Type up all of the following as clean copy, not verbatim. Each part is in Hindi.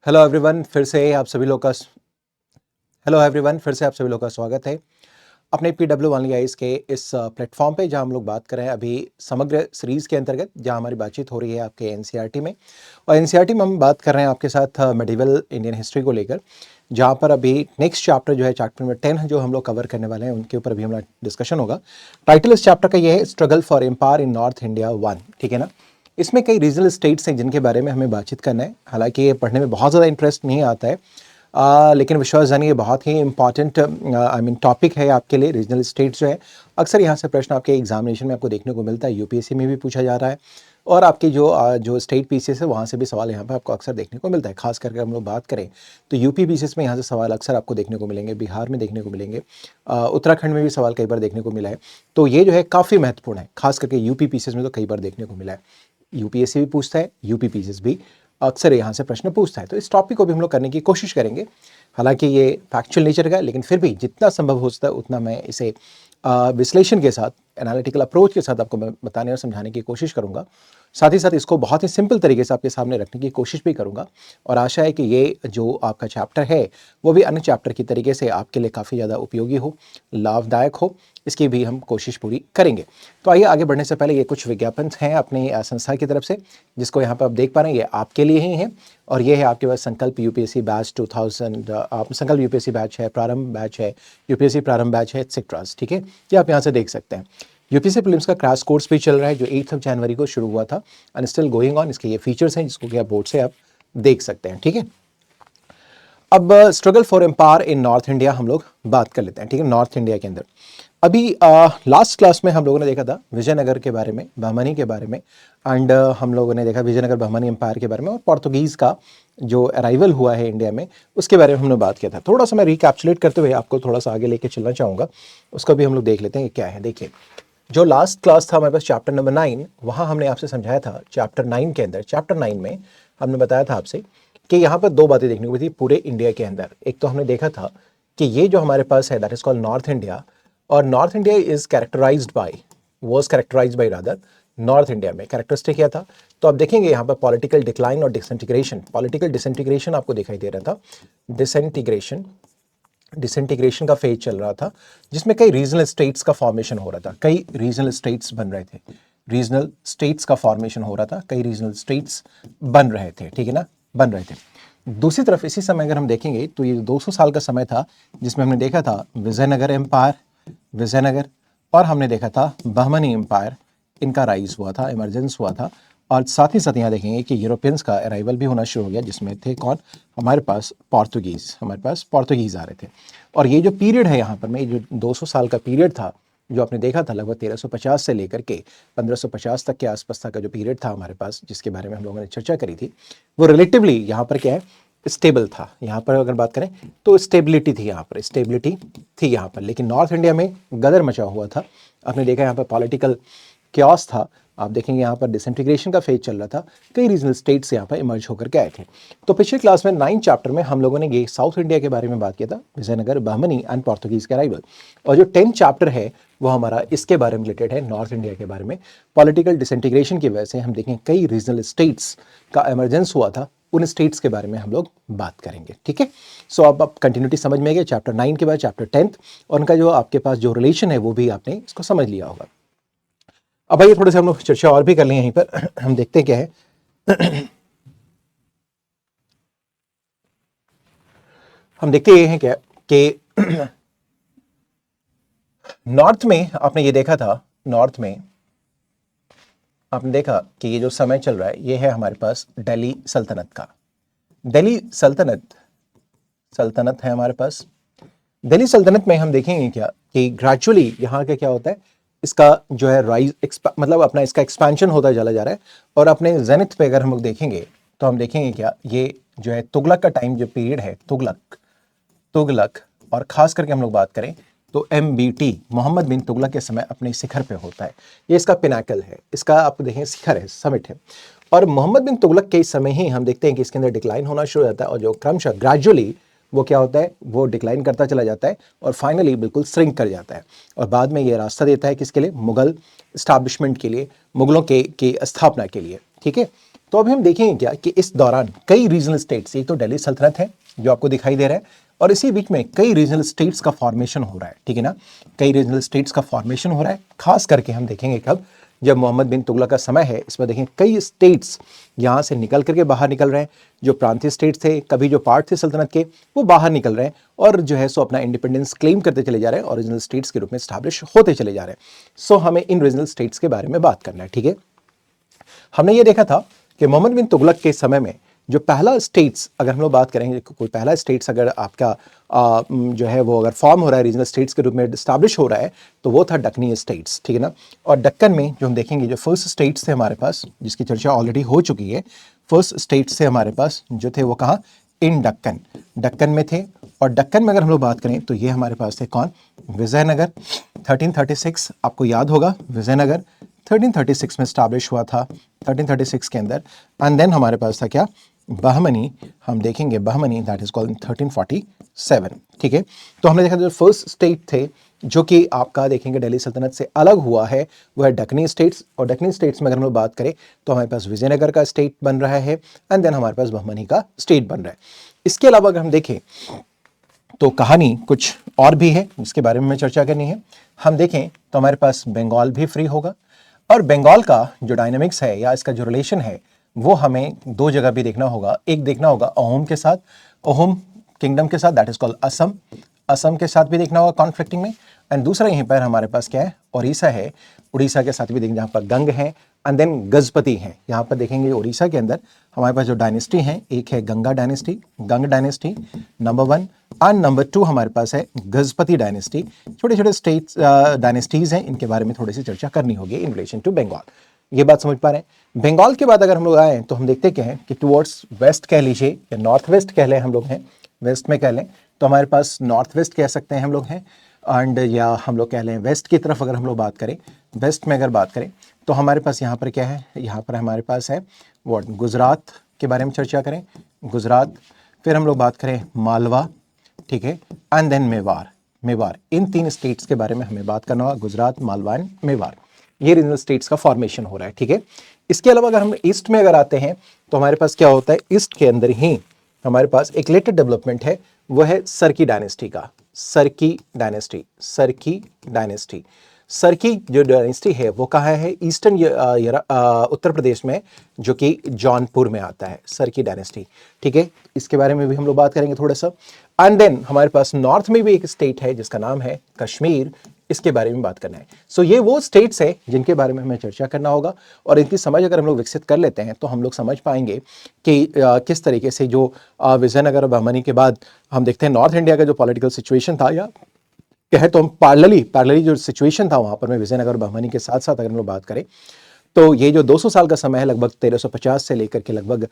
हेलो एवरीवन फिर से आप सभी लोग का स्वागत है अपने PW ओनली आईज के इस प्लेटफॉर्म पे जहां हम लोग बात कर रहे हैं अभी समग्र सीरीज के अंतर्गत जहां हमारी बातचीत हो रही है आपके एनसीईआरटी में। और एनसीईआरटी में हम बात कर रहे हैं आपके साथ मेडिवल इंडियन हिस्ट्री को लेकर, जहां पर अभी नेक्स्ट चैप्टर जो है चैप्टर नंबर 10 जो हम लोग कवर करने वाले हैं उनके ऊपर भी हमारा डिस्कशन होगा। टाइटल इस चैप्टर का ये है struggle for empire in North India 1, ठीक है ना। इसमें कई रीजनल स्टेट्स हैं जिनके बारे में हमें बातचीत करना है। हालांकि ये पढ़ने में बहुत ज़्यादा इंटरेस्ट नहीं आता है, लेकिन विश्वास जानिए बहुत ही इंपॉर्टेंट टॉपिक है आपके लिए। रीजनल स्टेट्स जो है अक्सर यहाँ से प्रश्न आपके एग्जामिनेशन में आपको देखने को मिलता है, यूपीएससी में भी पूछा जा रहा है और आपकी जो स्टेट पीसीएस है वहाँ से भी सवाल यहाँ पे आपको अक्सर देखने को मिलता है। खास करके हम लोग बात करें तो यूपी पीसीएस में यहाँ से सवाल अक्सर आपको देखने को मिलेंगे, बिहार में देखने को मिलेंगे, उत्तराखंड में भी सवाल कई बार देखने को मिला है। तो ये जो है काफ़ी महत्वपूर्ण है, खास करके यूपी पीसीएस में तो कई बार देखने को मिला है। यूपीएससी भी पूछता है, यूपी पीसीएस भी अक्सर यहाँ से प्रश्न पूछता है। तो इस टॉपिक को भी हम लोग करने की कोशिश करेंगे। हालांकि ये फैक्चुअल नेचर का है, लेकिन फिर भी जितना संभव हो सकता है उतना मैं इसे विश्लेषण के साथ, एनालिटिकल अप्रोच के साथ आपको मैं बताने और समझाने की कोशिश करूंगा। साथ ही साथ इसको बहुत ही सिंपल तरीके से आपके सामने रखने की कोशिश भी करूंगा और आशा है कि ये जो आपका चैप्टर है वो भी अन्य चैप्टर की तरीके से आपके लिए काफ़ी ज़्यादा उपयोगी हो, लाभदायक हो, इसकी भी हम कोशिश पूरी करेंगे। तो आइए आगे बढ़ने से पहले ये कुछ विज्ञापन हैं अपनी संस्था की तरफ से, जिसको यहाँ पर आप देख पा रहे हैं, ये आपके लिए ही है। और ये है आपके पास संकल्प यूपीएससी बैच 2000, संकल्प यूपीएससी बैच है, प्रारंभ बैच है, यूपीएससी प्रारंभ बैच है, एक्सेट्रास, ठीक है। ये आप यहाँ से देख सकते हैं। यूपीएससी प्रीलिम्स का क्रैश कोर्स भी चल रहा है जो 8 जनवरी को शुरू हुआ था एंड स्टिल गोइंग ऑन। इसके ये फीचर्स हैं जिसको कि आप बोर्ड से आप देख सकते हैं, ठीक है। अब struggle for empire in North India हम लोग बात कर लेते हैं, ठीक है। नॉर्थ इंडिया के अंदर अभी लास्ट क्लास में हम लोगों ने देखा था विजयनगर के बारे में, बहमनी के बारे में एंड हम लोगों ने देखा विजयनगर बहमनी एम्पायर के बारे में और पोर्तुगीज़ का जो अराइवल हुआ है इंडिया में उसके बारे में हमने बात किया था। थोड़ा सा मैं रिकैप्सुलेट करते हुए आपको थोड़ा सा आगे लेके चलना चाहूँगा, उसका भी हम लोग देख लेते हैं कि क्या है। देखिए, जो लास्ट क्लास था हमारे पास चैप्टर नंबर 9, वहाँ हमने आपसे समझाया था चैप्टर 9 के अंदर, चैप्टर 9 में हमने बताया था आपसे कि यहाँ पर दो बातें देखने को मिली थी पूरे इंडिया के अंदर। एक तो हमने देखा था कि ये जो हमारे पास है that is called North India, और North India is characterized by rather North India में कैरेक्टरिस्टिक क्या था। तो आप देखेंगे यहाँ पर पॉलिटिकल डिक्लाइन और डिसइंटीग्रेशन आपको दिखाई दे रहा था। डिसइंटीग्रेशन का फेज चल रहा था जिसमें कई रीजनल स्टेट्स का फॉर्मेशन हो रहा था, कई रीजनल स्टेट्स बन रहे थे, ठीक है ना, बन रहे थे। दूसरी तरफ इसी समय अगर हम देखेंगे तो ये 200 साल का समय था जिसमें हमने देखा था विजयनगर और हमने देखा था बहमनी एम्पायर, इनका राइज हुआ था, इमरजेंस हुआ था। और साथ ही साथ यहाँ देखेंगे कि यूरोपियंस का अराइवल भी होना शुरू हो गया जिसमें थे कौन, हमारे पास पोर्तुगीज़ आ रहे थे। और ये जो पीरियड है यहाँ पर में, जो 200 साल का पीरियड था जो आपने देखा था, लगभग 1350 से लेकर के 1550 तक के आसपास का जो पीरियड था हमारे पास, जिसके बारे में हम लोगों ने चर्चा करी थी, वो रिलेटिवली यहाँ पर क्या है, स्टेबल था। यहाँ पर अगर बात करें तो स्टेबिलिटी थी यहाँ पर। लेकिन नॉर्थ इंडिया में गदर मचा हुआ था। आपने देखा यहाँ पर पॉलिटिकल क्यास था। आप देखेंगे यहाँ पर डिसइंटीग्रेशन का फेज चल रहा था, कई रीजनल स्टेट्स यहाँ पर इमर्ज होकर के आए थे। तो पिछले क्लास में 9 चैप्टर में हम लोगों ने ये साउथ इंडिया के बारे में बात किया था, विजयनगर, बहमनी एंड पोर्तुगीज का अराइवल। और जो 10 चैप्टर है वो हमारा इसके बारे में रिलेटेड है, नॉर्थ इंडिया के बारे में। पॉलिटिकल डिसइंटीग्रेशन की वजह से हम देखें कई रीजनल स्टेट्स का इमरजेंस हुआ था, उन स्टेट्स के बारे में हम लोग बात करेंगे, ठीक है। सो अब कंटिन्यूटी समझ में गए चैप्टर 9 के बाद चैप्टर 10 और उनका जो आपके पास जो रिलेशन है वो भी आपने इसको समझ लिया होगा। अब भाई थोड़े से हम लोग चर्चा और भी कर लें यहीं पर। हम देखते हैं क्या है। हम देखते हैं क्या कि नॉर्थ में आपने ये देखा था, नॉर्थ में आपने देखा कि ये जो समय चल रहा है ये है हमारे पास दिल्ली सल्तनत का। दिल्ली सल्तनत है हमारे पास। दिल्ली सल्तनत में हम देखेंगे क्या कि ग्रेजुअली यहाँ का क्या होता है, इसका जो है राइज मतलब अपना इसका एक्सपेंशन होता चला जा रहा है। और अपने जेनिथ पे अगर हम लोग देखेंगे तो हम देखेंगे क्या, ये जो है तुगलक का टाइम, जो पीरियड है तुगलक, और खास करके हम लोग बात करें तो MBT मोहम्मद बिन तुगलक के समय अपने शिखर पे होता है। ये इसका पिनाकल है, इसका आप देखें शिखर है, समिट है। और मोहम्मद बिन तुगलक के समय ही हम देखते हैं कि इसके अंदर डिक्लाइन होना शुरू हो जाता है और जो क्रमशः ग्रेजुअली वो क्या होता है, वो डिक्लाइन करता चला जाता है और फाइनली बिल्कुल श्रिंक कर जाता है। और बाद में ये रास्ता देता है किसके लिए, मुगल इस्टेब्लिशमेंट के लिए, मुगलों के स्थापना के लिए, ठीक है। तो अभी हम देखेंगे क्या कि इस दौरान कई रीजनल स्टेट्स, एक तो दिल्ली सल्तनत है जो आपको दिखाई दे रहा है, और इसी बीच में कई रीजनल स्टेट्स का फॉर्मेशन हो रहा है, ठीक है ना, कई रीजनल स्टेट्स का फॉर्मेशन हो रहा है। खास करके हम देखेंगे कब, जब मोहम्मद बिन तुगलक का समय है, इसमें देखें कई स्टेट्स यहाँ से निकल करके बाहर निकल रहे हैं, जो प्रांतीय स्टेट्स थे, कभी जो पार्ट थे सल्तनत के, वो बाहर निकल रहे हैं और जो है सो अपना इंडिपेंडेंस क्लेम करते चले जा रहे हैं और रीजनल स्टेट्स के रूप में स्टैब्लिश होते चले जा रहे हैं। सो हमें इन रीजनल स्टेट्स के बारे में बात करना है, ठीक है। हमने ये देखा था कि मोहम्मद बिन तुगलक के समय में जो पहला स्टेट्स, अगर हम लोग बात करेंगे कोई पहला स्टेट्स अगर आपका जो है वो अगर फॉर्म हो रहा है रीजनल स्टेट्स के रूप में स्टैब्लिश हो रहा है, तो वो था दक्कनी स्टेट्स, ठीक है ना। और दक्कन में जो हम देखेंगे जो फर्स्ट स्टेट्स थे हमारे पास, जिसकी चर्चा ऑलरेडी हो चुकी है, फर्स्ट स्टेट्स थे हमारे पास जो थे वो कहाँ, इन दक्कन, दक्कन में थे। और दक्कन में अगर हम लोग बात करें तो ये हमारे पास थे कौन, विजयनगर, 1336 आपको याद होगा, विजयनगर 1336 में स्टैब्लिश हुआ था, 1336 के अंदर। एंड देन हमारे पास था क्या, बहमनी, हम देखेंगे बहमनी, दैट इज कॉल्ड 1347, ठीक है। तो हमने देखा जो फर्स्ट स्टेट थे जो कि आपका देखेंगे दिल्ली सल्तनत से अलग हुआ है, वो है दक्कनी स्टेट्स। और दक्कनी स्टेट्स में अगर हम लोग बात करें तो हमारे पास विजयनगर का स्टेट बन रहा है, एंड देन हमारे पास बहमनी का स्टेट बन रहा है। इसके अलावा अगर हम देखें तो कहानी कुछ और भी है जिसके बारे में हमें चर्चा करनी है। हम देखें तो हमारे पास बंगाल भी फ्री होगा, और बंगाल का जो डायनामिक्स है या इसका जो रिलेशन है वो हमें दो जगह भी देखना होगा। एक देखना होगा अहोम के साथ, अहोम किंगडम के साथ, that is called Assam, Assam के साथ भी देखना होगा कॉन्फ्लिक्टिंग में। एंड दूसरा यहीं पर हमारे पास क्या है, उड़ीसा है, उड़ीसा के साथ भी देखेंगे जहाँ पर गंग है, एंड देन गजपति है। यहाँ पर देखेंगे उड़ीसा के अंदर हमारे पास जो डायनेस्टी है, एक है Ganga dynasty, Ganga dynasty number 1, and number 2 हमारे पास है गजपति डायनेस्टी। छोटे छोटे स्टेट्स डायनेस्टीज हैं, इनके बारे में थोड़ी सी चर्चा करनी होगी इन रिलेशन टू बंगाल। ये बात समझ पा रहे हैं। बंगाल के बाद अगर हम लोग आए तो हम देखते क्या है कि टुवर्ड्स वेस्ट कह लीजिए या नॉर्थ वेस्ट कह लें, हम लोग हैं वेस्ट में कह लें तो हमारे पास नॉर्थ वेस्ट कह सकते हैं हम लोग हैं, एंड या हम लोग कह लें वेस्ट की तरफ अगर हम लोग बात करें, वेस्ट में अगर बात करें तो हमारे पास यहाँ पर क्या है, यहाँ पर हमारे पास है वो गुजरात के बारे में चर्चा करें, गुजरात। फिर हम लोग बात करें मालवा, ठीक है, एंड देन मेवाड़, मेवाड़। इन 3 स्टेट्स के बारे में हमें बात करना होगा, गुजरात, मालवा एंड मेवाड़। ये रीजनल स्टेट्स का फॉर्मेशन हो रहा है, ठीक है। इसके अलावा अगर हम ईस्ट में अगर आते हैं तो हमारे पास क्या होता है, ईस्ट के अंदर ही हमारे पास एक लेटेड डेवलपमेंट है, वो है सरकी डायनेस्टी का, सरकी डायनेस्टी, सरकी डायनेस्टी। सरकी जो डायनेस्टी है वो कहाँ है, ईस्टर्न उत्तर प्रदेश में, जो कि जौनपुर में आता है, सरकी डायनेस्टी, ठीक है। इसके बारे में भी हम लोग बात करेंगे थोड़ा सा। एंड देन हमारे पास नॉर्थ में भी एक स्टेट है जिसका नाम है कश्मीर, इसके बारे में बात करना है। सो ये वो स्टेट्स है जिनके बारे में हमें चर्चा करना होगा, और इनकी समझ अगर हम लोग विकसित कर लेते हैं तो हम लोग समझ पाएंगे कि किस तरीके से जो विजयनगर और बहमनी के बाद हम देखते हैं नॉर्थ इंडिया का जो पॉलिटिकल सिचुएशन था, या कहे तो हम पैरेलली जो सिचुएशन था वहाँ पर में विजयनगर और बहमनी के साथ साथ अगर हम लोग बात करें तो ये जो 200 साल का समय है, लगभग 1350 से लेकर के लगभग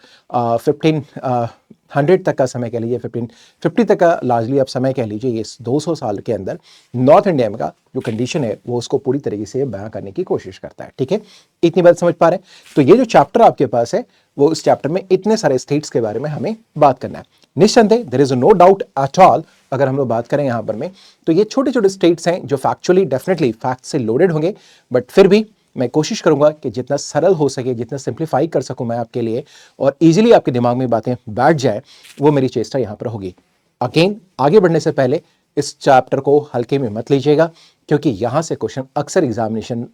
1500 तक का समय कह लीजिए, 1550 तक का लार्जली आप समय कह लीजिए, ये 200 साल के अंदर नॉर्थ इंडिया में का जो कंडीशन है वो उसको पूरी तरीके से बयां करने की कोशिश करता है, ठीक है। इतनी बात समझ पा रहे हैं। तो ये जो चैप्टर आपके पास है वो इस चैप्टर में इतने सारे स्टेट्स के बारे में हमें बात करना है। निस्संदेह there is no doubt at all, अगर हम लोग बात करें यहाँ पर में तो ये छोटे छोटे स्टेट्स हैं जो फैक्चुअली डेफिनेटली फैक्ट से लोडेड होंगे, बट फिर भी मैं कोशिश करूंगा कि जितना सरल हो सके, जितना सिंप्लीफाई कर सकूं मैं आपके लिए और इजीली आपके दिमाग में बातें बैठ जाए, वो मेरी चेष्टा यहाँ पर होगी। अगेन आगे बढ़ने से पहले इस चैप्टर को हल्के में मत लीजिएगा, क्योंकि यहाँ से क्वेश्चन अक्सर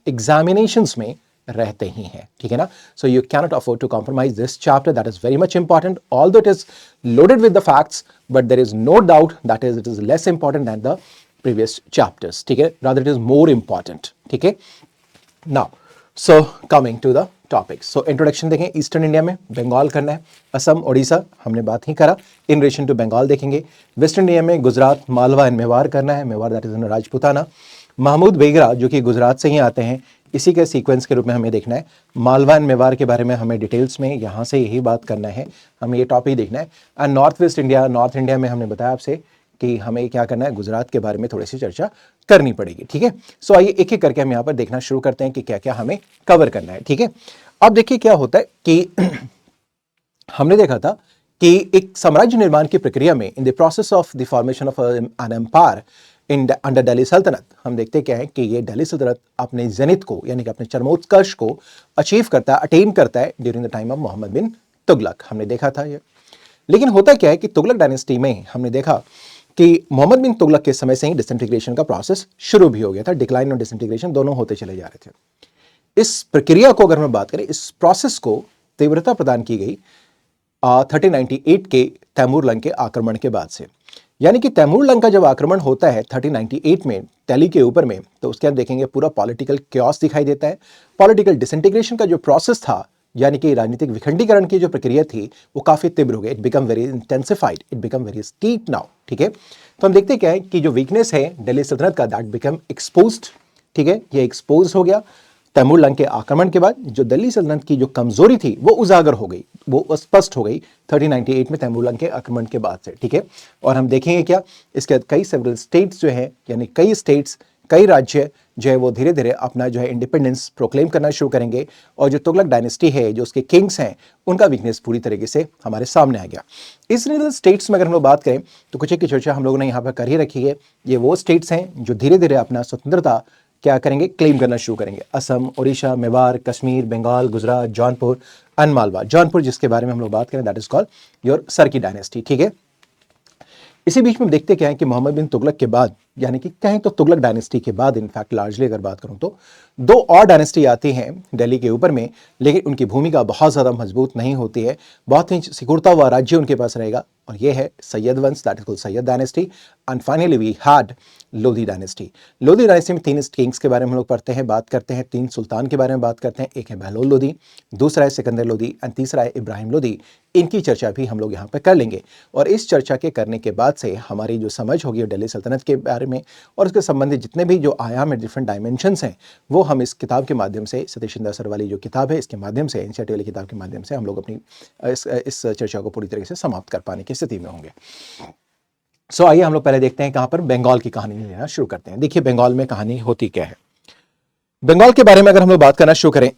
एग्जामिनेशंस में रहते ही हैं, ठीक है ना। So you cannot afford to compromise this chapter, that is very much important, although it is loaded with the facts, but there is no doubt that it is less important than the previous chapters, ठीक है, rather it is more important, ठीक है। Now, so coming to the topic. So introduction देखें, ईस्टर्न इंडिया में बंगाल करना है, असम, उड़ीसा हमने बात ही करा, इन रिलेशन टू बंगाल देखेंगे। वेस्टर्न इंडिया में गुजरात, मालवा एंड मेवाड़ करना है, Mewar that is in Rajputana. Mahmud Begarha जो कि गुजरात से ही आते हैं, इसी के सीक्वेंस के रूप में हमें देखना है। मालवा एंड मेवाड़ के बारे में हमें डिटेल्स में यहाँ से यही बात करना है, हमें ये टॉपिक देखना है। And north west India, north India में हमने बताया आपसे कि हमें क्या करना है, गुजरात के बारे में थोड़ी सी चर्चा करनी पड़ेगी, ठीक है। सो आइए एक एक करके हम यहाँ पर देखना शुरू करते हैं कि क्या क्या हमें कवर करना है, ठीक है। अब देखिए क्या होता है कि हमने देखा था कि एक साम्राज्य निर्माण की प्रक्रिया में in the process of the formation of an empire, in under Delhi Sultanat हम देखते क्या है कि ये दिल्ली सल्तनत अपने जेनिथ को यानी कि अपने चरमोत्कर्ष को अचीव करता है, अटेन करता है during the time of Mohammad bin Tughlaq. हमने देखा था ये। लेकिन होता क्या है कि तुगलक डायनेस्टी में हमने देखा कि मोहम्मद बिन तुगलक के समय से ही डिसइंटीग्रेशन का प्रोसेस शुरू भी हो गया था। डिक्लाइन और डिसइंटीग्रेशन दोनों होते चले जा रहे थे। इस प्रक्रिया को अगर हम बात करें, इस प्रोसेस को तीव्रता प्रदान की गई 1398 के तैमूर लंग के आक्रमण के बाद से। यानी कि तैमूर लंग का जब आक्रमण होता है 1398 में दिल्ली के ऊपर में, तो उसके बाद देखेंगे पूरा पॉलिटिकल क्योस दिखाई देता है। पॉलिटिकल डिसइंटीग्रेशन का जो प्रोसेस था, यानी कि राजनीतिक विखंडीकरण की जो प्रक्रिया थी, वो काफी तीव्र हो गई। It become very intensified, it become very steep now. ठीक है, तो हम देखते क्या है कि जो वीकनेस है दिल्ली सल्तनत का, दैट बिकम एक्सपोज्ड। ठीक है, ये एक्सपोज हो गया तैमूर लंग के आक्रमण के बाद। जो दिल्ली सल्तनत की जो कमजोरी थी वो उजागर हो गई, वो स्पष्ट हो गई 1398 में तैमूर लंग के आक्रमण के बाद से। ठीक है, और हम देखेंगे क्या, इसके बाद कई सेवरल स्टेट्स जो है, यानी कई स्टेट्स, कई राज्य जो है वो धीरे धीरे अपना जो है इंडिपेंडेंस प्रोक्लेम करना शुरू करेंगे। और जो तुगलक डायनेस्टी है, जो उसके किंग्स हैं, उनका वीकनेस पूरी तरीके से हमारे सामने आ गया। इस रीजनल स्टेट्स में अगर हम लोग बात करें तो कुछ एक की चर्चा हम लोगों ने यहाँ पर कर ही रखी है। ये वो स्टेट्स हैं जो धीरे धीरे अपना स्वतंत्रता क्या करेंगे, क्लेम करना शुरू करेंगे। असम, उड़ीसा, मेवाड़, कश्मीर, बंगाल, गुजरात, जौनपुर एंड मालवा। जौनपुर जिसके बारे में हम लोग बात करें, दैट इज कॉल्ड योर सरकी डायनेस्टी। ठीक है, इसी बीच में देखते क्या है कि मोहम्मद बिन तुगलक के बाद, यानी कि कहें तो तुगलक डायनेस्टी के बाद, इनफैक्ट लार्जली अगर बात करूं तो दो और डायनेस्टी आती हैं दिल्ली के ऊपर में, लेकिन उनकी भूमिका बहुत ज़्यादा मजबूत नहीं होती है। बहुत ही सिकुड़ता हुआ राज्य उनके पास रहेगा, और ये है सैयद वंश, that is called Sayyid dynasty. And finally we had Lodi dynasty. Lodi dynasty में 3 किंग्स के बारे में हम लोग पढ़ते हैं, बात करते हैं। 3 सुल्तान के बारे में बात करते हैं। एक है बहलोल लोधी, दूसरा है सिकंदर लोधी एंड तीसरा है इब्राहिम लोधी। इनकी चर्चा भी हम लोग यहाँ पर कर लेंगे। और इस चर्चा के करने के बाद से हमारी जो समझ होगी दिल्ली सल्तनत के बारे में और उसके संबंधित जितने भी जो आयाम है, डिफरेंट डायमेंशंस हैं, वो हम इस किताब के माध्यम से, सतीश चंद्र सर वाली जो किताब है, इसके माध्यम से, एनसीईआरटी वाली किताब के माध्यम से हम लोग अपनी इस चर्चा को पूरी तरीके से समाप्त कर पाने की स्थिति में होंगे। सो आइए हम लोग पहले देखते हैं कहां पर बंगाल की कहानी लेना शुरू करते हैं। देखिए बंगाल में कहानी होती क्या है। बंगाल के बारे में अगर हम लोग बात करना शुरू करें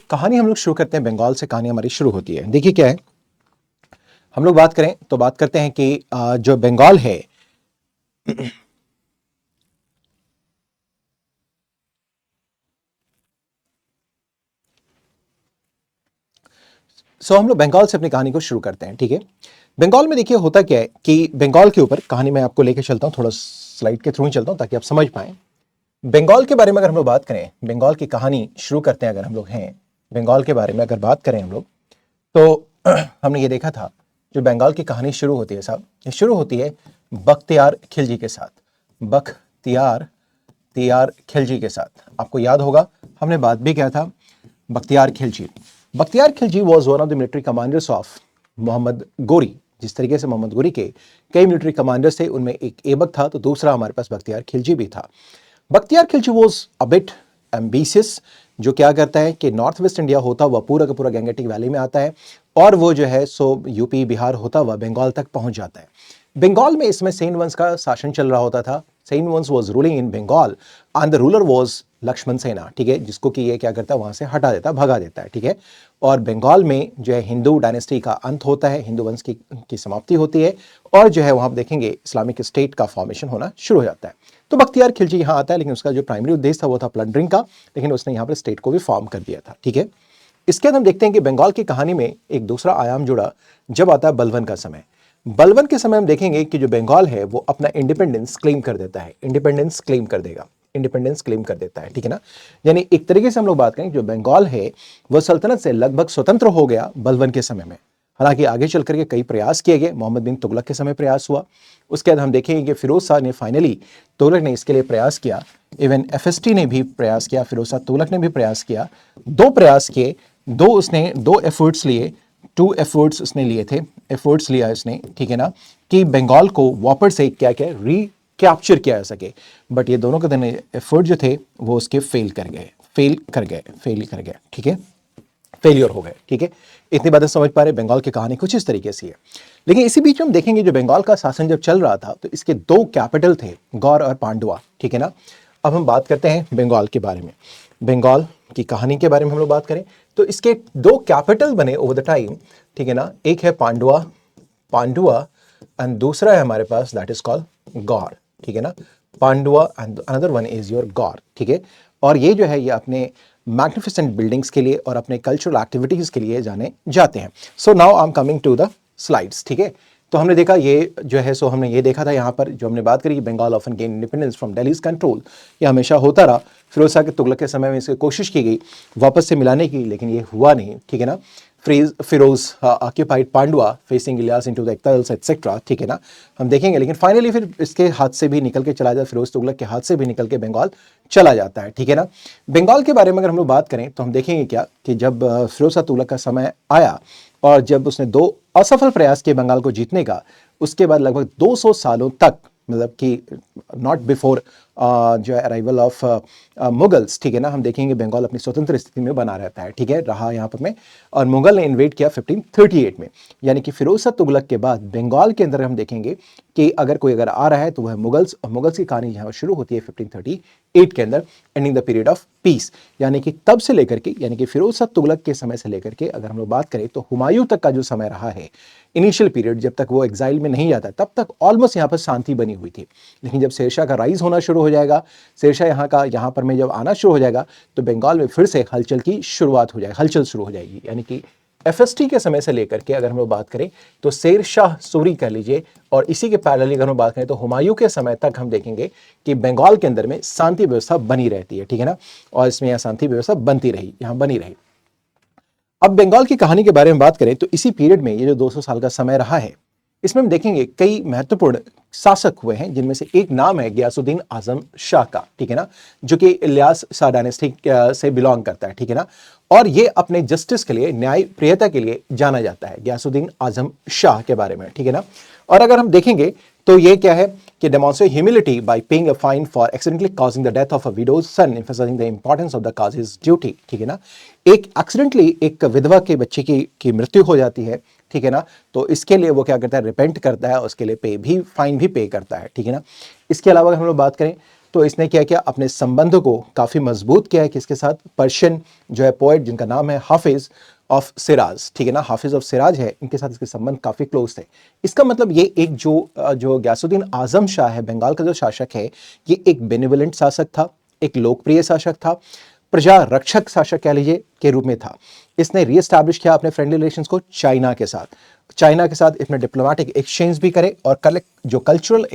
कहानी हम लोग शुरू करते हैं बंगाल से। कहानी हमारी शुरू होती है। देखिए क्या है, हम लोग बात करें तो बात करते हैं कि जो बंगाल है हम लोग बंगाल से अपनी कहानी को शुरू करते हैं। ठीक है, बंगाल में देखिए होता क्या है कि बंगाल के ऊपर कहानी मैं आपको लेके चलता हूं, थोड़ा स्लाइड के थ्रू ही चलता हूं ताकि आप समझ पाएं। बंगाल के बारे में अगर हम लोग बात करें, बंगाल की कहानी शुरू करते हैं अगर हम लोग हैं, बंगाल के बारे में अगर बात करें हम लोग, तो हमने ये देखा था जो बंगाल की कहानी शुरू होती है साहब, ये शुरू होती है बख्तियार खिलजी के साथ। बख्तियार खिलजी के साथ। आपको याद होगा हमने बात भी किया था Bakhtiyar Khilji. Bakhtiyar Khilji was one of the military commanders of Mohammad Ghori. जिस तरीके से मोहम्मद गोरी के कई मिलिट्री कमांडर्स थे, उनमें एक ऐबक था तो दूसरा हमारे पास बख्तियार खिलजी भी था। Bakhtiyar Khilji was a bit ambitious, जो क्या करता है कि नॉर्थ वेस्ट इंडिया होता हुआ पूरा का पूरा गंगेटिक वैली में आता है, और वो जो है सो यूपी बिहार होता हुआ बंगाल तक पहुंच जाता है। बंगाल में इसमें सेन वंश का शासन चल रहा होता था। सेन वंश was ruling in Bengal and the ruler was Lakshman Sena. ठीक है, जिसको कि ये क्या करता है, वहां से हटा देता है, भगा देता है। ठीक है, और बंगाल में जो है हिंदू डायनेस्टी का अंत होता है, हिंदू वंश की समाप्ति होती है, और जो है वहां आप देखेंगे इस्लामिक स्टेट का फॉर्मेशन होना शुरू हो जाता है। तो बख्तियार खिलजी यहाँ आता है, लेकिन उसका जो प्राइमरी उद्देश्य था वो था प्लंडरिंग का, लेकिन उसने यहाँ पर स्टेट को भी फॉर्म कर दिया था। ठीक है, इसके बाद हम देखते हैं कि बंगाल की कहानी में एक दूसरा आयाम जुड़ा जब आता है बलवन का समय। बलवन के समय हम देखेंगे कि जो बंगाल है वो अपना इंडिपेंडेंस क्लेम कर देता है, इंडिपेंडेंस क्लेम कर देगा, इंडिपेंडेंस क्लेम कर देता है। ठीक है ना, यानी एक तरीके से हम लोग बात करें जो बंगाल है वो सल्तनत से लगभग स्वतंत्र हो गया बलवन के समय में। हालांकि आगे चल करके कई प्रयास किए गए, मोहम्मद बिन तुगलक के समय प्रयास हुआ, उसके बाद हम देखेंगे कि फिरोज शाह ने फाइनली, तुगलक ने इसके लिए प्रयास किया, इवन एफएसटी ने भी प्रयास किया, फिरोज शाह तुगलक ने भी प्रयास किया, दो प्रयास किए, दो एफर्ट्स लिए, 2 एफर्ट्स उसने लिए थे, एफर्ट्स लिया इसने, ठीक है ना, कि बंगाल को वापस से क्या क्या कैप्चर किया जा सके। बट ये दोनों के दोनों एफर्ट जो थे वो उसके फेल कर गए, ठीक है, फेलियर हो गए, ठीक है। इतनी बातें समझ पा रहे, बंगाल की कहानी कुछ इस तरीके से है। लेकिन इसी बीच हम देखेंगे जो बंगाल का शासन जब चल रहा था तो इसके 2 कैपिटल थे, गौर और पांडुआ, ठीक है ना। अब हम बात करते हैं बंगाल के बारे में, बंगाल की कहानी के बारे में हम लोग बात करें तो इसके 2 कैपिटल बने ओवर द टाइम, ठीक है ना। एक है पांडुआ एंड दूसरा है हमारे पास दैट इज कॉल्ड गौर, ठीक है ना। Pandua and another one is your Gaur, ठीक है। और ये जो है ये अपने मैग्निफिसेंट बिल्डिंग्स के लिए और अपने कल्चरल एक्टिविटीज के लिए जाने जाते हैं। So now I am coming to the slides, ठीक है। तो हमने देखा ये जो है, सो हमने ये देखा था यहाँ पर जो हमने बात करी, Bengal often gain independence from Delhi's control, ये हमेशा होता रहा। फिरोज शाह के तुगलक के समय में इसे कोशिश की गई वापस से मिलाने की, लेकिन ये हुआ नहीं, ठीक है ना। Firoz occupied Pandua facing Ilyas into the Ekdala etcetera, ठीक है ना, हम देखेंगे। लेकिन फाइनली फिर इसके हाथ से भी निकल के चला जाता, फिरोज तुगलक के हाथ से भी निकल के बंगाल चला जाता है, ठीक है ना। बंगाल के बारे में अगर हम लोग बात करें तो हम देखेंगे क्या कि जब फिरोज शाह तुगलक का समय आया और जब उसने 2 असफल प्रयास किए बंगाल को जीतने का, उसके बाद लगभग 200 सालों तक, मतलब कि नॉट बिफोर जो है अराइवल ऑफ मुगल्स, ठीक है ना, हम देखेंगे बंगाल अपनी स्वतंत्र स्थिति में बना रहता है, ठीक है, रहा यहाँ पर में। और मुगल ने इन्वेड किया 1538 में, यानी कि फिरोज शाह तुगलक के बाद बंगाल के अंदर हम देखेंगे कि अगर कोई आ रहा है तो वह मुगल्स की कहानी यहाँ शुरू होती है 1538 के अंदर, ending the period of peace. यानी कि तब से लेकर के, यानी कि फिरोज शाह तुगलक के समय से लेकर के अगर हम लोग बात करें तो हुमायूं तक का जो समय रहा है, इनिशियल पीरियड, जब तक वो एग्जाइल में नहीं जाता तब तक ऑलमोस्ट यहाँ पर शांति बनी हुई थी। लेकिन जब शेरशाह का राइज होना शुरू हो जाएगा, शेरशाह यहाँ पर में जब आना शुरू हो जाएगा तो बंगाल में फिर से हलचल की शुरुआत हो जाएगी, हलचल शुरू हो जाएगी। यानी कि एफएसटी के समय से लेकर के अगर हम लोग बात करें तो शेरशाह सूरी कह लीजिए, और इसी के पैरेलली अगर हम बात करें तो हुमायूं के समय तक हम देखेंगे कि बंगाल के अंदर में शांति व्यवस्था बनी रहती है, ठीक है ना। और इसमें यह शांति व्यवस्था बनती रही, यहाँ बनी रही। अब बंगाल की कहानी के बारे में बात करें तो इसी पीरियड में ये जो 200 साल का समय रहा है, इसमें हम देखेंगे कई महत्वपूर्ण शासक हुए हैं, जिनमें से एक नाम है गयासुद्दीन आजम शाह का, ठीक है ना, जो कि इलियास शाह डायनेस्टी से बिलोंग करता है, ठीक है ना। और ये अपने जस्टिस के लिए, न्याय प्रियता के लिए जाना जाता है, गयासुद्दीन आजम शाह के बारे में, ठीक है ना। और अगर हम देखेंगे तो ये क्या है कि demonstrate humility by paying a fine for accidentally causing the death of a widow's son, emphasising the importance of the cause is duty, ठीक है ना। एक एक्सीडेंटली एक विधवा के बच्चे की मृत्यु हो जाती है, ठीक है ना, तो इसके लिए वो क्या करता है, रिपेंट करता है, उसके लिए फाइन भी पे करता है, ठीक है ना। इसके अलावा अगर हम लोग बात करें तो इसने क्या किया, अपने संबंध को काफ़ी मजबूत किया है किसके साथ, पर्शियन जो है पोएट जिनका नाम है हाफिज ऑफ सिराज, ठीक है ना, हाफिज ऑफ सिराज है, इनके साथ इसके संबंध काफ़ी क्लोज थे। इसका मतलब ये एक जो गयासुद्दीन आजम शाह है, बंगाल का जो शासक है, ये एक बेनिवोलेंट शासक था, एक लोकप्रिय शासक था, प्रजा रक्षक शासक कह लीजिए के रूप में था। इसने रीएस्टैब्लिश किया अपने फ्रेंडली रिलेशंस को चाइना के साथ इसमें डिप्लोमेटिक एक्सचेंज भी करे और जो कल्चरल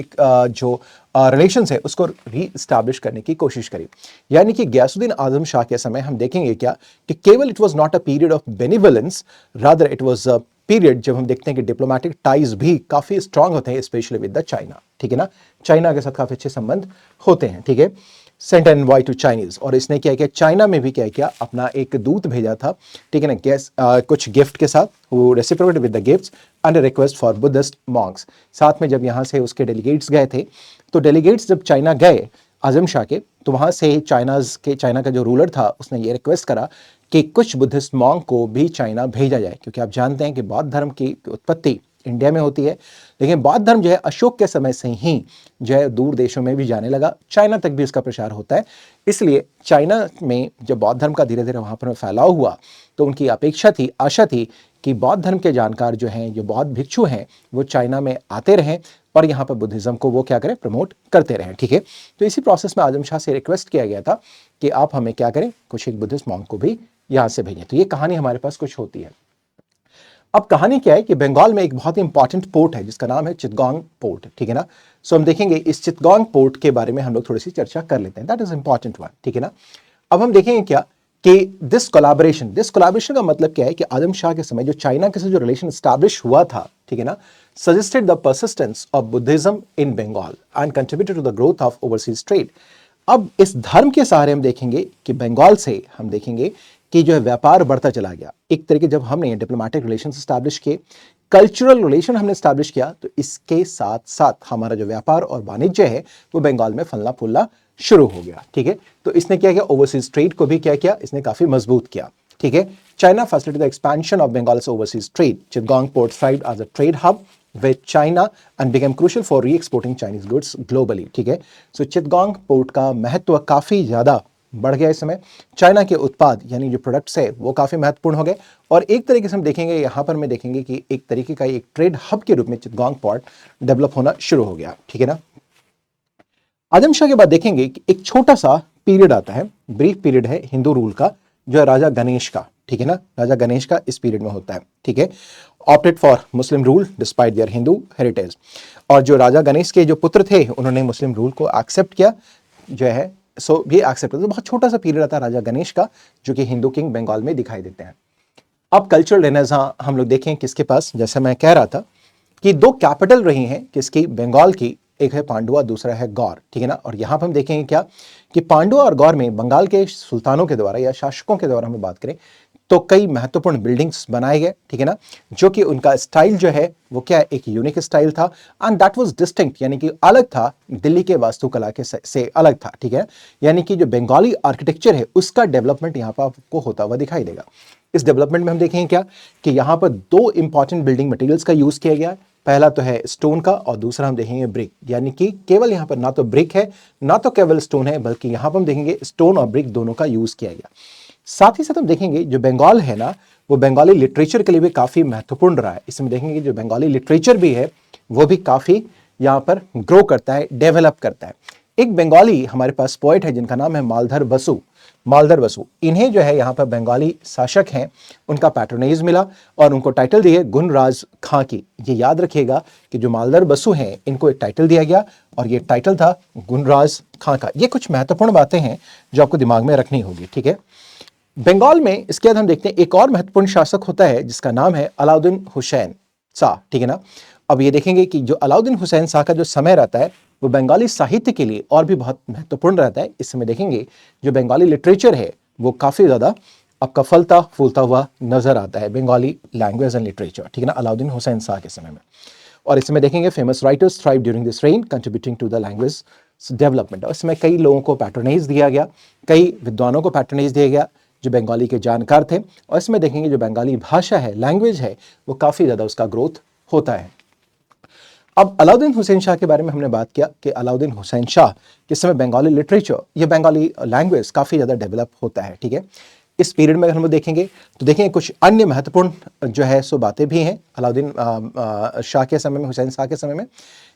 जो रिलेशंस है उसको रीएस्टैब्लिश करने की कोशिश करी। यानी कि गयासुद्दीन आजम शाह के समय हम देखेंगे क्या कि केवल it was not a period of benevolence, rather it was a period जब हम देखते हैं कि डिप्लोमेटिक टाइज भी काफी स्ट्रांग होते हैं, स्पेशली विद द चाइना, ठीक है ना, चाइना के साथ काफी अच्छे संबंध होते हैं, ठीक है। Sent envoy to Chinese, और इसने क्या किया, चाइना में भी क्या किया, अपना एक दूत भेजा था, ठीक है ना, कुछ गिफ्ट के साथ, वो reciprocated with the gifts under request for Buddhist Monks. साथ में जब यहाँ से उसके डेलीगेट्स गए थे, तो डेलीगेट्स जब चाइना गए आजम शाह के, तो वहाँ से चाइना का जो रूलर था उसने ये रिक्वेस्ट करा कि कुछ बुद्धिस्ट मॉन्क को भी चाइना भेजा जाए, क्योंकि आप जानते हैं कि बौद्ध धर्म की उत्पत्ति इंडिया में होती है, लेकिन बौद्ध धर्म जो है अशोक के समय से ही जो है दूर देशों में भी जाने लगा, चाइना तक भी इसका प्रचार होता है। इसलिए चाइना में जब बौद्ध धर्म का धीरे धीरे वहाँ पर फैलाव हुआ तो उनकी आशा थी कि बौद्ध धर्म के जानकार जो हैं, जो बौद्ध भिक्षु हैं, वो चाइना में आते रहें और यहाँ पर बुद्धिज्म को वो क्या करें, प्रमोट करते रहें, ठीक है। तो इसी प्रोसेस में आजम शाह से रिक्वेस्ट किया गया था कि आप हमें क्या करें, कुछ एक बुद्धिस्ट मॉन्क को भी यहाँ से भेजें। तो ये कहानी हमारे पास कुछ होती है। अब कहानी क्या है कि बंगाल में एक बहुत ही इंपॉर्टेंट पोर्ट है जिसका नाम है चिटगांग पोर्ट, ठीक है ना। सो हम देखेंगे इस चिटगांग पोर्ट के बारे में हम लोग थोड़ी सी चर्चा कर लेते हैं, दैट इज इंपॉर्टेंट वन, ठीक है ना। अब हम देखेंगे क्या कि दिस कोलैबोरेशन का मतलब क्या है कि आजम शाह के समय जो चाइना के साथ जो रिलेशन स्टैब्लिश हुआ था, ठीक है ना, suggested the persistence of Buddhism in Bengal and contributed to the growth of overseas trade. अब इस धर्म के सहारे हम देखेंगे कि बंगाल से हम देखेंगे कि जो है व्यापार बढ़ता चला गया। एक तरीके जब हमने डिप्लोमेटिक रिलेशन स्टैब्लिश किए, कल्चरल रिलेशन हमने स्टैब्लिश किया, तो इसके साथ साथ हमारा जो व्यापार और वाणिज्य है वो बंगाल में फलना फूलना शुरू हो गया। ठीक है, तो इसने क्या किया, ओवरसीज ट्रेड को भी क्या किया, इसने काफी मजबूत किया। ठीक है, China facilitated the expansion of Bengal's overseas trade. Chittagong port thrived as a trade hub with China and became crucial for re-exporting Chinese goods globally। ठीक है, सो चिटगांग पोर्ट का महत्व काफी ज्यादा बढ़ गया इस समय। चाइना के उत्पाद यानी जो प्रोडक्ट्स है वो काफी महत्वपूर्ण हो गए, और एक तरीके से हम देखेंगे यहां पर में देखेंगे कि एक तरीके का एक ट्रेड हब के रूप में चिटगांग पोर्ट डेवलप होना शुरू हो गया। ठीक है ना, आजम शाह के बाद देखेंगे कि एक छोटा सा पीरियड आता है, ब्रीफ पीरियड है हिंदू रूल का, जो है राजा गणेश का। ठीक है ना, राजा गणेश का इस पीरियड में होता है। ठीक है, opted for Muslim rule despite there Hindu heritage. और जो राजा गणेश के जो पुत्र थे उन्होंने मुस्लिम रूल को एक्सेप्ट किया, जो है सो ये एक्सेप्ट किया। तो बहुत छोटा सा पीरियड आता है राजा गणेश का, जो कि हिंदू किंग बंगाल में दिखाई देते हैं। अब कल्चरल रेनेसां हम लोग देखें किसके पास, जैसे मैं कह रहा था कि दो कैपिटल रही हैं किसकी, बंगाल की, एक है पांडुआ, दूसरा है गौर। ठीक है ना, और यहां पर हम देखेंगे क्या कि पांडुआ और गौर में बंगाल के सुल्तानों के द्वारा या शासकों के द्वारा हम बात करें तो कई महत्वपूर्ण बिल्डिंग्स बनाए गए। ठीक है ना, जो कि उनका स्टाइल जो है वो क्या, एक यूनिक स्टाइल था, एंड दैट वाज डिस्टिंक्ट, यानी कि अलग था, दिल्ली के वास्तुकला के से अलग था। ठीक है, यानी कि जो बंगाली आर्किटेक्चर है उसका डेवलपमेंट यहाँ पर आपको होता हुआ दिखाई देगा। इस डेवलपमेंट में हम देखेंगे क्या कि यहाँ पर दो इंपॉर्टेंट बिल्डिंग मटेरियल्स का यूज किया गया है। पहला तो है स्टोन का, और दूसरा हम देखेंगे ब्रिक, यानी कि केवल यहाँ पर ना तो ब्रिक है ना तो केवल स्टोन है, बल्कि यहाँ पर हम देखेंगे स्टोन और ब्रिक दोनों का यूज किया गया। साथ ही साथ हम देखेंगे जो बंगाल है ना वो बंगाली लिटरेचर के लिए भी काफी महत्वपूर्ण रहा है। इसमें देखेंगे जो बंगाली लिटरेचर भी है वो भी काफी यहाँ पर ग्रो करता है, डेवलप करता है। एक बंगाली हमारे पास पोएट है जिनका नाम है मालधर बसु। इन्हें जो है यहाँ पर बंगाली शासक हैं उनका पैट्रोनेज मिला और उनको टाइटल दिए गुणराज खां की। ये याद रखिएगा कि जो मालधर बसु हैं इनको एक टाइटल दिया गया और ये टाइटल था गुणराज खां का। ये कुछ महत्वपूर्ण बातें हैं जो आपको दिमाग में रखनी होगी। ठीक है, बंगाल में इसके बाद हम देखते हैं एक और महत्वपूर्ण शासक होता है जिसका नाम है अलाउद्दीन हुसैन शाह। ठीक है ना, अब ये देखेंगे कि जो अलाउद्दीन हुसैन शाह का जो समय रहता है वो बंगाली साहित्य के लिए और भी बहुत महत्वपूर्ण रहता है। इस समय देखेंगे जो बंगाली लिटरेचर है वो काफी ज्यादा आपका फलता फूलता हुआ नजर आता है, बंगाली लैंग्वेज एंड लिटरेचर। ठीक है ना, अलाउद्दीन हुसैन शाह के समय में। और इसमें देखेंगे famous writers thrive during this reign contributing to the language development. और इसमें कई लोगों को पैट्रोनेज दिया गया, कई विद्वानों को पैट्रोनेज दिया गया जो बंगाली के जानकार थे। और इसमें देखेंगे जो बंगाली भाषा है, लैंग्वेज है, वो काफी ज्यादा उसका ग्रोथ होता है। अब अलाउद्दीन हुसैन शाह के बारे में हमने बात किया कि अलाउद्दीन हुसैन शाह के समय बंगाली लिटरेचर या बंगाली लैंग्वेज काफी ज्यादा डेवलप होता है। ठीक है, इस पीरियड में अगर हम देखेंगे तो देखेंगे कुछ अन्य महत्वपूर्ण जो है सो बातें भी हैं अलाउद्दीन शाह के समय में, हुसैन शाह के समय में।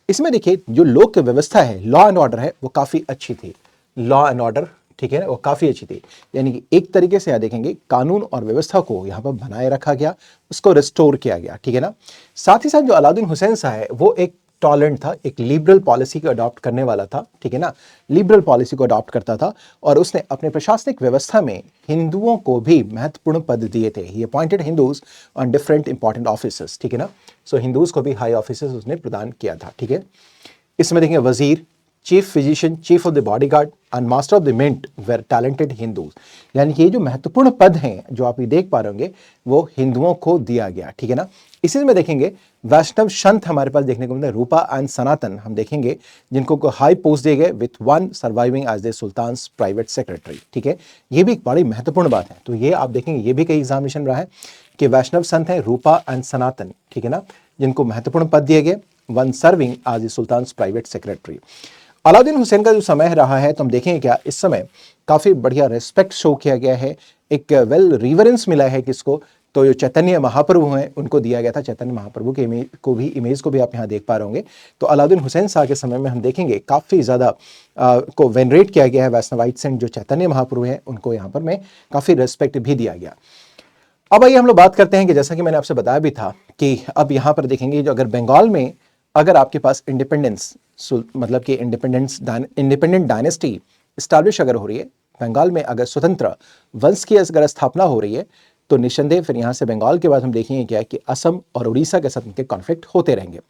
इसमें देखिए जो लोक व्यवस्था है, लॉ एंड ऑर्डर है, वो काफी अच्छी थी। लॉ एंड ऑर्डर, ठीक है ना, वो काफी अच्छी थी, यानी कि एक तरीके से यहाँ देखेंगे कानून और व्यवस्था को यहाँ पर बनाए रखा गया, उसको रिस्टोर किया गया। ठीक है ना, साथ ही साथ जो अलाउद्दीन हुसैन शाह है वो एक टॉलरेंट था, एक लिबरल पॉलिसी को अडॉप्ट करने वाला था। ठीक है ना, लिबरल पॉलिसी को अडॉप्ट करता था और उसने अपने प्रशासनिक व्यवस्था में हिंदुओं को भी महत्वपूर्ण पद दिए थे। ही appointed Hindus on different important officers. ठीक है ना, सो हिंदूज को भी हाई ऑफिसर्स उसने प्रदान किया था। ठीक है, इसमें देखेंगे वजीर, chief physician, chief of the bodyguard and master of the mint were talented Hindus. यानी कि ये जो महत्वपूर्ण पद हैं जो आप ये देख पा रहे होंगे वो हिंदुओं को दिया गया। ठीक है ना, इसी में देखेंगे वैष्णव संत हमारे पास देखने को मिलते हैं, रूपा एंड सनातन हम देखेंगे जिनको को हाई पोस्ट दिए गए with one surviving as the sultan's private secretary. ठीक है, ये भी एक बड़ी महत्वपूर्ण बात है। तो ये आप देखेंगे ये भी कई एग्जामिनेशन रहा है कि वैष्णव संत है रूपा एंड सनातन। ठीक है ना, जिनको महत्वपूर्ण पद दिए गए, one serving as the sultan's private secretary. Alauddin Hussain का जो समय रहा है तो हम देखेंगे क्या इस समय काफी बढ़िया रेस्पेक्ट शो किया गया है, एक वेल रिवरेंस मिला है किसको, तो जो चैतन्य महाप्रभु हैं उनको दिया गया था। चैतन्य महाप्रभु के इमेज को भी आप यहाँ देख पा रहे होंगे। तो अलाउद्दीन हुसैन शाह के समय में हम देखेंगे काफी ज्यादा को वेनरेट किया गया है, वैष्णवाइट्स एंड जो चैतन्य महाप्रभु हैं उनको यहाँ पर में काफी रेस्पेक्ट भी दिया गया। अब आइए हम लोग बात करते हैं कि जैसा कि मैंने आपसे बताया भी था कि अब यहाँ पर देखेंगे जो अगर बंगाल में अगर आपके पास इंडिपेंडेंस मतलब कि इंडिपेंडेंट डायनेस्टी स्टैब्लिश अगर हो रही है बंगाल में अगर स्वतंत्र वंश की अगर स्थापना हो रही है तो निस्संदेह फिर यहाँ से बंगाल के बाद हम देखेंगे क्या है कि असम और उड़ीसा के साथ इनके कॉन्फ्लिक्ट होते रहेंगे।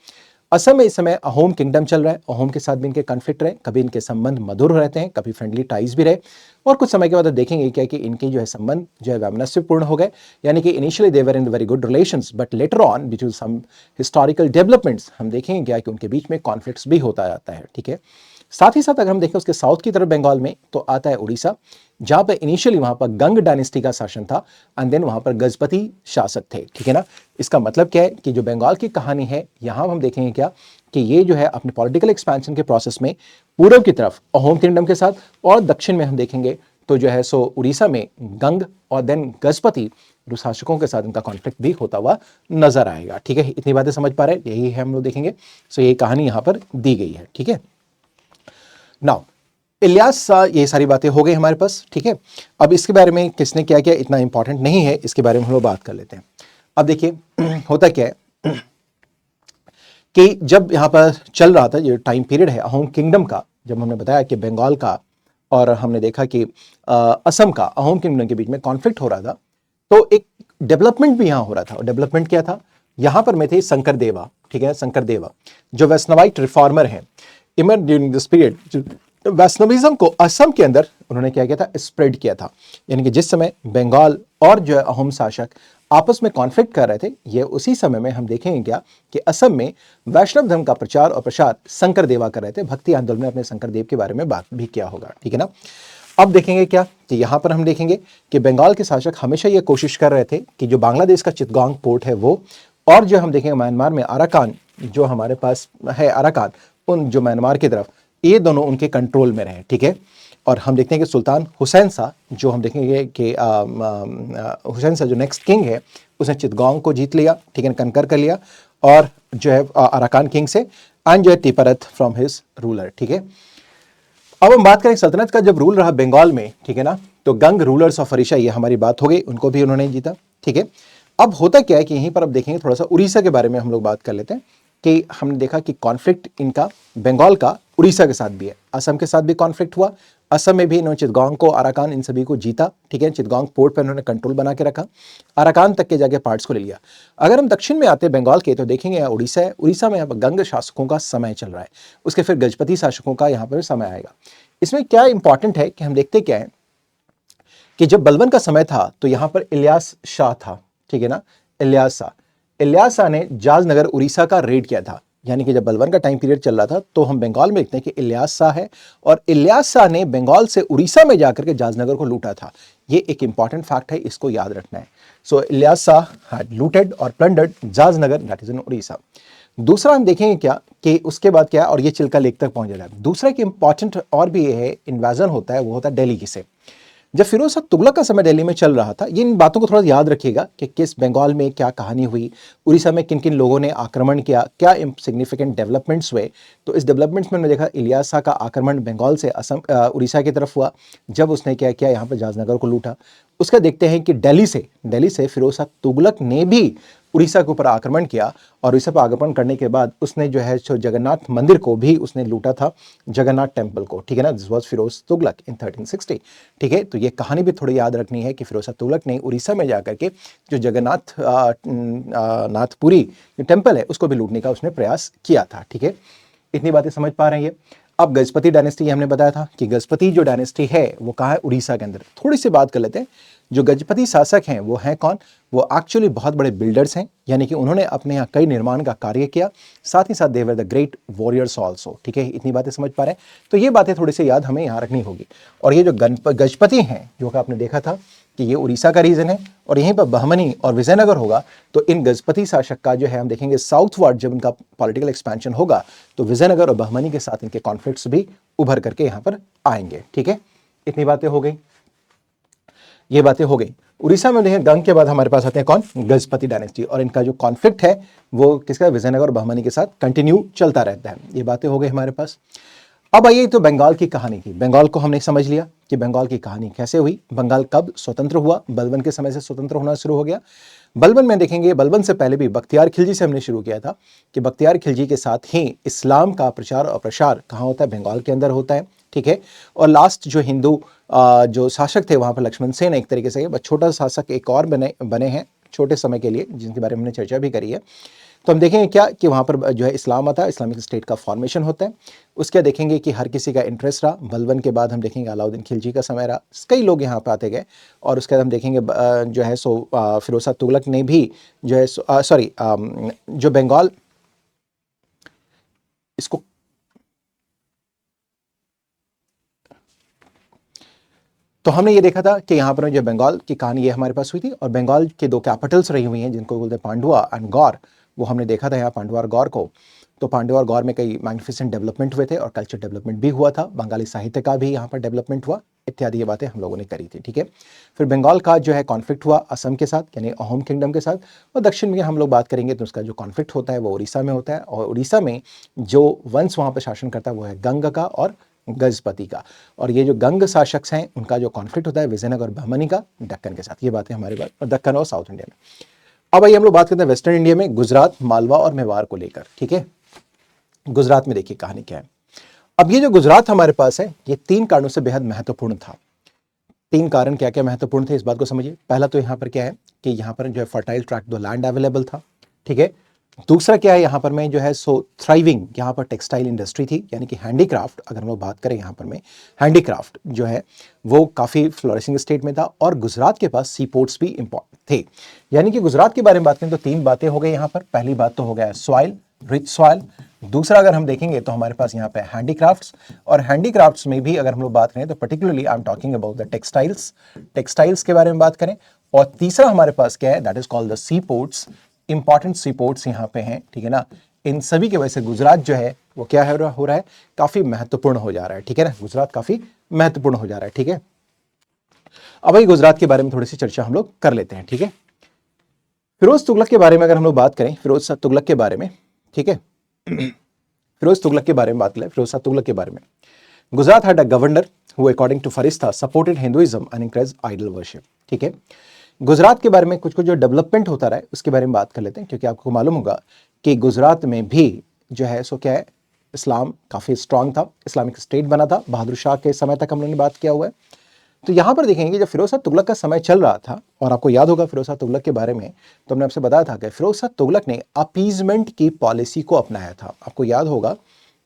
असम में इस समय अहोम किंगडम चल रहा है, अहोम के साथ भी इनके कॉन्फ्लिक्ट रहे, कभी इनके संबंध मधुर रहते हैं, कभी फ्रेंडली टाइज भी रहे, और कुछ समय के बाद देखेंगे क्या कि इनके जो है संबंध जो है वैमनस्यपूर्ण हो गए, यानी कि initially they were in very good relations but later on due to some historical developments हम देखेंगे क्या कि उनके बीच में कॉन्फ्लिक्ट्स भी होता जाता है। ठीक है, साथ ही साथ अगर हम देखें उसके साउथ की तरफ बंगाल में तो आता है उड़ीसा, जहां पर इनिशियली वहां पर गंग डायनेस्टी का शासन था एंड देन वहां पर गजपति शासक थे। ठीक है ना, इसका मतलब क्या है कि जो बंगाल की कहानी है यहां हम देखेंगे क्या कि ये जो है अपने पॉलिटिकल एक्सपेंशन के प्रोसेस में पूर्व की तरफ अहोम किंगडम के साथ और दक्षिण में हम देखेंगे तो जो है सो उड़ीसा में गंग और देन गजपति शासकों के साथ इनका कॉन्फ्लिक्ट भी होता हुआ नजर आएगा। ठीक है, इतनी बातें समझ पा रहे हैं, यही है हम लोग देखेंगे। सो ये कहानी यहां पर दी गई है। ठीक है, नाउ इलियास, ये सारी बातें हो गई हमारे पास। ठीक है, अब इसके बारे में किसने क्या किया इतना इंपॉर्टेंट नहीं है, इसके बारे में हम लोग बात कर लेते हैं। अब देखिए होता क्या है कि जब यहाँ पर चल रहा था जो टाइम पीरियड है अहोम किंगडम का, जब हमने बताया कि बंगाल का और हमने देखा कि असम का अहोम किंगडम के बीच में कॉन्फ्लिक्ट हो रहा था, तो एक डेवलपमेंट भी यहाँ हो रहा था। और डेवलपमेंट क्या था, यहाँ पर में थे शंकर देवा। ठीक है, शंकर देवा जो वैष्णवाइट रिफॉर्मर हैं, इमर ड्यूरिंग दिस पीरियड वैष्णविज्म को असम के अंदर उन्होंने क्या किया था, स्प्रेड किया था। यानी कि जिस समय बंगाल और जो है अहोम शासक आपस में कॉन्फ्लिक्ट कर रहे थे, ये उसी समय में हम देखेंगे क्या कि असम में वैष्णव धर्म का प्रचार और प्रसार शंकर देवा कर रहे थे। भक्ति आंदोलन में अपने शंकर देव के बारे में बात भी किया होगा। ठीक है ना, अब देखेंगे क्या कि यहां पर हम देखेंगे कि बंगाल के शासक हमेशा ये कोशिश कर रहे थे कि जो बांग्लादेश का चिटगांग पोर्ट है वो, और जो हम देखेंगे म्यांमार में अराकान जो हमारे पास है अराकान, उन जो म्यांमार की तरफ, ये दोनों उनके कंट्रोल में रहे। ठीक है, और हम देखते हैं कि सुल्तान हुसैन शाह जो हम देखेंगे कि हुसैन शाह जो नेक्स्ट किंग है उसने चिटगांग को जीत लिया। ठीक है, कनकर कर लिया, और जो है अराकान किंग से एंड जो है टिपरत फ्रॉम हिज रूलर। ठीक है, अब हम बात करें सल्तनत का जब रूल रहा बंगाल में, ठीक है ना, तो गंग रूलर्स ऑफ ओडिशा, ये हमारी बात हो गई, उनको भी उन्होंने जीता। ठीक है, अब होता क्या है कि यहीं पर अब देखेंगे थोड़ा सा उड़ीसा के बारे में हम लोग बात कर लेते हैं कि हमने देखा कि कॉन्फ्लिक्ट इनका बंगाल का उड़ीसा के साथ भी है, असम के साथ भी कॉन्फ्लिक्ट हुआ। असम में भी इन्होंने चिटगांग को, अराकान, इन सभी को जीता। ठीक है, चिटगांग पोर्ट पर इन्होंने कंट्रोल बना के रखा, अराकान तक के जाके पार्ट्स को ले लिया। अगर हम दक्षिण में आते हैं बंगाल के तो देखेंगे यहाँ उड़ीसा है, उड़ीसा में यहाँ पर गंग शासकों का समय चल रहा है, उसके फिर गजपति शासकों का यहाँ पर समय आएगा। इसमें क्या इंपॉर्टेंट है कि हम देखते क्या है कि जब बलबन का समय था तो यहां पर इलियास शाह था। ठीक है ना, इलियास शाह ने जाजनगर उड़ीसा का रेड किया था। यानी कि जब बलबन का टाइम पीरियड चल रहा था तो हम बंगाल में देखते हैं कि इलियास शाह है, और इलियास शाह ने बंगाल से उड़ीसा में जाकर के जाजनगर को लूटा था। ये एक इंपॉर्टेंट फैक्ट है, इसको याद रखना है। So Ilyas Shah had looted और plundered Jajnagar, that is in Orissa. दूसरा हम देखेंगे क्या कि उसके बाद क्या, और ये चिल्का लेक तक पहुंच जाता है। दूसरा कि इंपॉर्टेंट और भी ये है इन्वेजन होता है, वो होता है दिल्ली से। जब फिरोज शाह तुगलक का समय दिल्ली में चल रहा था, ये इन बातों को थोड़ा याद रखिएगा कि किस बंगाल में क्या कहानी हुई, उड़ीसा में किन किन लोगों ने आक्रमण किया, क्या सिग्निफिकेंट डेवलपमेंट्स हुए। तो इस डेवलपमेंट्स में हमने देखा इलियास शाह का आक्रमण बंगाल से असम उड़ीसा की तरफ हुआ, जब उसने क्या किया, यहाँ पर जाजनगर को लूटा। उसका देखते हैं कि दिल्ली से फिरोज शाह तुगलक ने भी उड़ीसा के ऊपर आक्रमण किया, और उड़ीसा पर आक्रमण करने के बाद उसने जो है जगन्नाथ मंदिर को भी उसने लूटा था, जगन्नाथ टेम्पल को। ठीक है ना, दिस वाज फिरोज तुगलक इन 1360। ठीक है, तो ये कहानी भी थोड़ी याद रखनी है कि फिरोज शाह तुगलक ने उड़ीसा में जाकर के जो जगन्नाथ नाथपुरी टेम्पल है उसको भी लूटने का उसने प्रयास किया था। ठीक है, इतनी बातें समझ पा रहे हैं। अब गजपति डायनेस्टी हमने बताया था कि गजपति जो डायनेस्टी है वो कहाँ है, उड़ीसा के अंदर। थोड़ी सी बात कर लेते हैं, जो गजपति शासक हैं वो हैं कौन, वो एक्चुअली बहुत बड़े बिल्डर्स हैं, यानी कि उन्होंने अपने यहाँ कई निर्माण का कार्य किया, साथ ही साथ they were the great warriors also. ठीक है, इतनी बातें समझ पा रहे हैं, तो ये बातें थोड़ी सी याद हमें यहाँ रखनी होगी। और ये जो गजपति हैं जो कि आपने देखा था कि ये उड़ीसा का रीजन है, और यहीं पर बहमनी और विजयनगर होगा, तो इन गजपति शासक का जो है हम देखेंगे साउथवर्ड जब इनका पॉलिटिकल एक्सपेंशन होगा तो विजयनगर और बहमनी के साथ इनके कॉन्फ्लिक्ट्स भी उभर करके यहाँ पर आएंगे। ठीक है, इतनी बातें हो गई, ये बातें हो गई। उड़ीसा में देखें गंग के बाद हमारे पास आते हैं कौन, गजपति डायनेस्टी, और इनका जो कॉन्फ्लिक्ट है वो किसका, विजयनगर और बहमनी के साथ कंटिन्यू चलता रहता है। ये बातें हो गई हमारे पास। अब आइए तो बंगाल की कहानी की। बंगाल को हमने समझ लिया कि बंगाल की कहानी कैसे हुई, बंगाल कब स्वतंत्र हुआ, बलबन के समय से स्वतंत्र होना शुरू हो गया। बलबन में देखेंगे, बलबन से पहले भी बख्तियार खिलजी से हमने शुरू किया था कि बख्तियार खिलजी के साथ ही इस्लाम का प्रचार और प्रसार कहाँ होता है, बंगाल के अंदर होता है। ठीक है, और लास्ट जो हिंदू जो शासक थे वहाँ पर लक्ष्मण सेन एक तरीके से, बस छोटा शासक एक और बने हैं छोटे समय के लिए, जिनके बारे में हमने चर्चा भी करी है। तो हम देखेंगे क्या कि वहाँ पर जो है इस्लाम आता है, इस्लामिक स्टेट का फॉर्मेशन होता है। उसके देखेंगे कि हर किसी का इंटरेस्ट रहा। बलबन के बाद हम देखेंगे अलाउद्दीन खिलजी का समय रहा, कई लोग यहाँ पर आते गए। और उसके बाद हम देखेंगे जो है सो फिरोज शाह तुगलक ने भी जो है जो बंगाल इसको तो हमने ये देखा था कि यहाँ पर जो बंगाल की कहानी ये हमारे पास हुई थी, और बंगाल के दो कैपिटल्स रही हुई हैं जिनको बोलते हैं पांडुआ एंड गौर, वो हमने देखा था यहाँ पांडुआ और गौर को। तो पांडुआ और गौर में कई मैग्निफिसेंट डेवलपमेंट हुए थे और कल्चर डेवलपमेंट भी हुआ था, बंगाली साहित्य का भी यहाँ पर डेवलपमेंट हुआ, इत्यादि ये बातें हम लोगों ने करी थी। ठीक है, फिर बंगाल का जो है कॉन्फ्लिक्ट हुआ असम के साथ, यानी अहोम किंगडम के साथ। और दक्षिण में हम लोग बात करेंगे तो उसका जो कॉन्फ्लिक्ट होता है वो उड़ीसा में होता है, और उड़ीसा में जो वंश वहाँ पर शासन करता है वो है गंग का और गजपति का। और ये जो गंग शासक हैं उनका जो कॉन्फ्लिक्ट होता है विजयनगर और बहमनी का दक्कन के साथ। ये बातें हमारे पास, और दक्कन और साउथ इंडिया में। अब आइए हम लोग बात करते हैं वेस्टर्न इंडिया में गुजरात, मालवा और मेवाड़ को लेकर। ठीक है, गुजरात में देखिए कहानी क्या है। अब ये जो गुजरात हमारे पास है ये 3 कारणों से बेहद महत्वपूर्ण था। 3 कारण क्या क्या महत्वपूर्ण थे इस बात को समझिए। पहला तो यहाँ पर क्या है कि यहाँ पर जो है फर्टाइल ट्रैक्ट दो लैंड अवेलेबल था। ठीक है, दूसरा क्या है यहाँ पर में जो है सो थ्राइविंग यहाँ पर टेक्सटाइल इंडस्ट्री थी, यानी कि हैंडीक्राफ्ट, अगर हम लोग बात करें यहाँ पर में हैंडीक्राफ्ट जो है वो काफ़ी फ्लोरिशिंग स्टेट में था। और गुजरात के पास सी पोर्ट्स भी इंपॉर्टेंट थे। यानी कि गुजरात के बारे में बात करें तो 3 बातें हो गई यहाँ पर। पहली बात तो हो गया सॉइल, रिच सॉइल। दूसरा अगर हम देखेंगे तो हमारे पास यहाँ पे हैंडीक्राफ्ट्स, और हैंडीक्राफ्ट्स में भी अगर हम लोग बात करें तो particularly I am talking about the textiles के बारे में बात करें। और तीसरा हमारे पास क्या है, that is called the sea ports, important sea ports यहाँ पे हैं। ठीक है ना, इन सभी की वजह से गुजरात जो है वो क्या हो रहा है, काफी महत्वपूर्ण हो जा रहा है। ठीक है ना, गुजरात काफी महत्वपूर्ण हो जा रहा है। ठीक है, अब भाई गुजरात के बारे में थोड़ी सी चर्चा हम लोग कर लेते हैं। ठीक है, फिरोज तुगलक के बारे में अगर हम लोग बात करें, फिरोज शाह तुगलक के बारे में, ठीक है, फिरोज तुगलक के बारे में बात करें, फिरोज शाह तुगलक के बारे में, Gujarat had a governor who according to Firishta supported Hinduism and encourage idol worship. ठीक है, गुजरात के बारे में कुछ कुछ जो डेवलपमेंट होता रहा है उसके बारे में बात कर लेते हैं, क्योंकि आपको मालूम होगा कि गुजरात में भी जो है सो क्या है, इस्लाम काफ़ी स्ट्रांग था, इस्लामिक स्टेट बना था, बहादुर शाह के समय तक हम लोगों ने बात किया हुआ है। तो यहाँ पर देखेंगे जब फिरोज शाह तुगलक का समय चल रहा था, और आपको याद होगा फिरोज शाह तुगलक के बारे में तो हमने आपसे बताया था कि फिरोज शाह तुगलक ने अपीजमेंट की पॉलिसी को अपनाया था। आपको याद होगा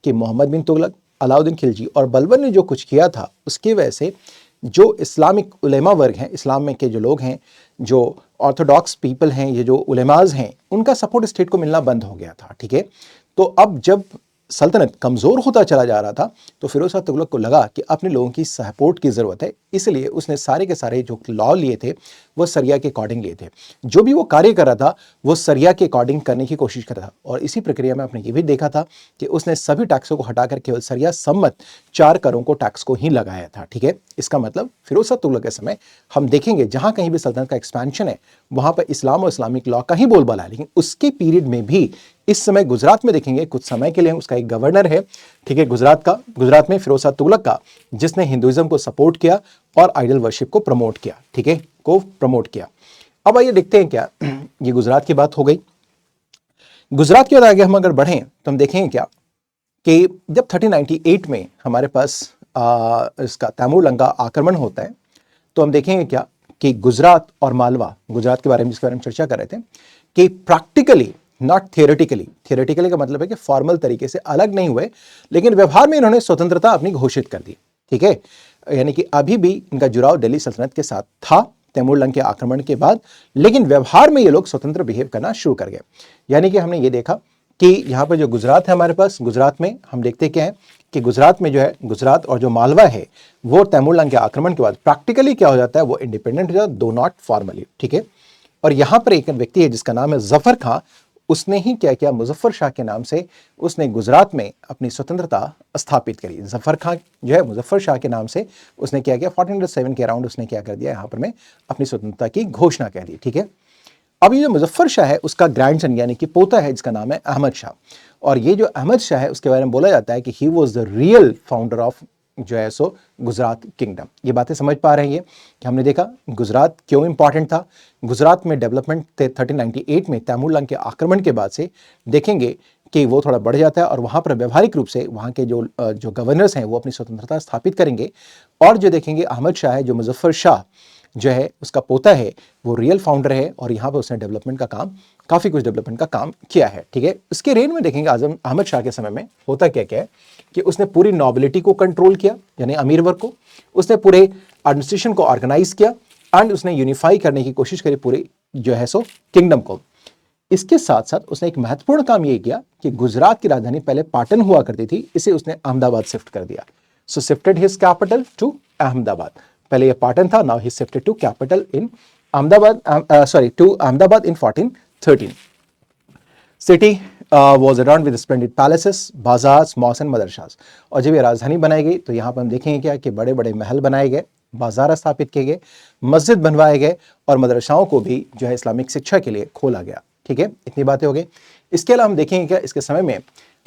कि मोहम्मद बिन तुगलक, अलाउद्दीन खिलजी और बलबन ने जो कुछ किया था उसकी वजह से जो इस्लामिक उलेमा वर्ग हैं, इस्लाम में के जो लोग हैं, जो ऑर्थोडॉक्स पीपल हैं, ये जो उलेमाज हैं, उनका सपोर्ट स्टेट को मिलना बंद हो गया था। ठीक है, तो अब जब सल्तनत कमज़ोर होता चला जा रहा था तो फिरोज शाह तुगलक को लगा कि अपने लोगों की सपोर्ट की ज़रूरत है, इसलिए उसने सारे के सारे जो लॉ लिए थे वो सरिया के अकॉर्डिंग लिए थे। जो भी वो कार्य कर रहा था वो सरिया के अकॉर्डिंग करने की कोशिश कर रहा था। और इसी प्रक्रिया में आपने ये भी देखा था कि उसने सभी टैक्सों को हटाकर केवल सरिया सम्मत 4 करों को टैक्स को ही लगाया था। ठीक है, इसका मतलब फिरोज शाह तुगलक के समय हम देखेंगे जहां कहीं भी सल्तनत का एक्सपेंशन है वहां पर इस्लाम और इस्लामिक लॉ का ही बोलबाला है। लेकिन उसके पीरियड में भी इस समय गुजरात में देखेंगे कुछ समय के लिए उसका एक गवर्नर है, ठीक है, गुजरात में फिरोज शाह तुगलक का, जिसने हिंदुइज्म को सपोर्ट किया और आइडल वर्शिप को प्रमोट किया। ठीक है, को प्रमोट किया। अब आइए देखते हैं क्या, ये गुजरात की बात हो गई। गुजरात के बाद आगे हम अगर बढ़ें तो हम देखेंगे क्या कि जब 1398 में हमारे पास इसका तैमूर लंका आक्रमण होता है तो हम देखेंगे क्या कि गुजरात और मालवा, गुजरात के बारे में जिसके बारे में चर्चा कर रहे थे, कि प्रैक्टिकली नॉट थियोरेटिकली का मतलब है कि फॉर्मल तरीके से अलग नहीं हुए, लेकिन व्यवहार में इन्होंने स्वतंत्रता अपनी घोषित कर दी। ठीक है, यानी कि अभी भी इनका जुड़ाव दिल्ली सल्तनत के साथ था तैमूर लंका के आक्रमण के बाद, लेकिन व्यवहार में ये लोग स्वतंत्र बिहेव करना शुरू कर गए। यानी कि हमने ये देखा कि यहाँ पर जो गुजरात है हमारे पास, गुजरात में हम देखते क्या है कि गुजरात में जो है, गुजरात और जो मालवा है वो तैमूर लंका के आक्रमण के बाद प्रैक्टिकली क्या हो जाता है, वो इंडिपेंडेंट हो जाता है, दो नॉट फॉर्मली। ठीक है, और यहाँ पर एक व्यक्ति है जिसका नाम है जफर खां, उसने ही क्या किया, मुजफ्फर शाह के नाम से उसने गुजरात में अपनी स्वतंत्रता स्थापित करी। जफर खां जो है मुजफ्फर शाह के नाम से उसने क्या किया, 1407 के अराउंड उसने क्या कर दिया, यहाँ पर में अपनी स्वतंत्रता की घोषणा कर दी। ठीक है, अब ये जो मुजफ्फर शाह है उसका ग्रैंडसन यानी कि पोता है जिसका नाम है अहमद शाह, और ये जो अहमद शाह है उसके बारे में बोला जाता है कि he was the real founder of जो है सो गुजरात किंगडम। ये बातें समझ पा रहे हैं कि हमने देखा गुजरात क्यों इंपॉर्टेंट था। गुजरात में डेवलपमेंट थे 1398 में तैमूर लंका के आक्रमण के बाद से देखेंगे कि वो थोड़ा बढ़ जाता है और वहाँ पर व्यावहारिक रूप से वहाँ के जो गवर्नर्स हैं वो अपनी स्वतंत्रता स्थापित करेंगे। और जो देखेंगे अहमद शाह है, जो मुजफ्फर शाह जो है उसका पोता है, वो रियल फाउंडर है और यहाँ पर उसने डेवलपमेंट का काम, काफ़ी कुछ डेवलपमेंट का काम किया है। ठीक है, इसके रेन में देखेंगे आजम अहमद शाह के समय में होता क्या क्या है कि उसने पूरी नॉबिलिटी को कंट्रोल किया, यानी अमीर वर्ग को, उसने पूरे एडमिनिस्ट्रेशन को ऑर्गेनाइज किया एंड उसने यूनिफाई करने की कोशिश करी पूरे जो है सो किंगडम को। इसके साथ साथ उसने एक महत्वपूर्ण काम ये किया कि गुजरात की राजधानी पहले पाटन हुआ करती थी, इसे उसने अहमदाबाद शिफ्ट कर दिया। So shifted his capital to Ahmedabad. पहले ये पाटन था, now he shifted to capital in Ahmedabad, to Ahmedabad in 1413। City was adorned with splendid palaces, bazaars, mosques and madrasas. और जब ये राजधानी बनाई गई तो यहाँ पर हम देखेंगे क्या कि बड़े बड़े महल बनाए गए, बाजार स्थापित किए गए, मस्जिद बनवाए गए और मदरसाओं को भी जो है इस्लामिक शिक्षा के लिए खोला गया। ठीक है, इतनी बातें हो गई। इसके अलावा हम देखेंगे क्या इसके समय में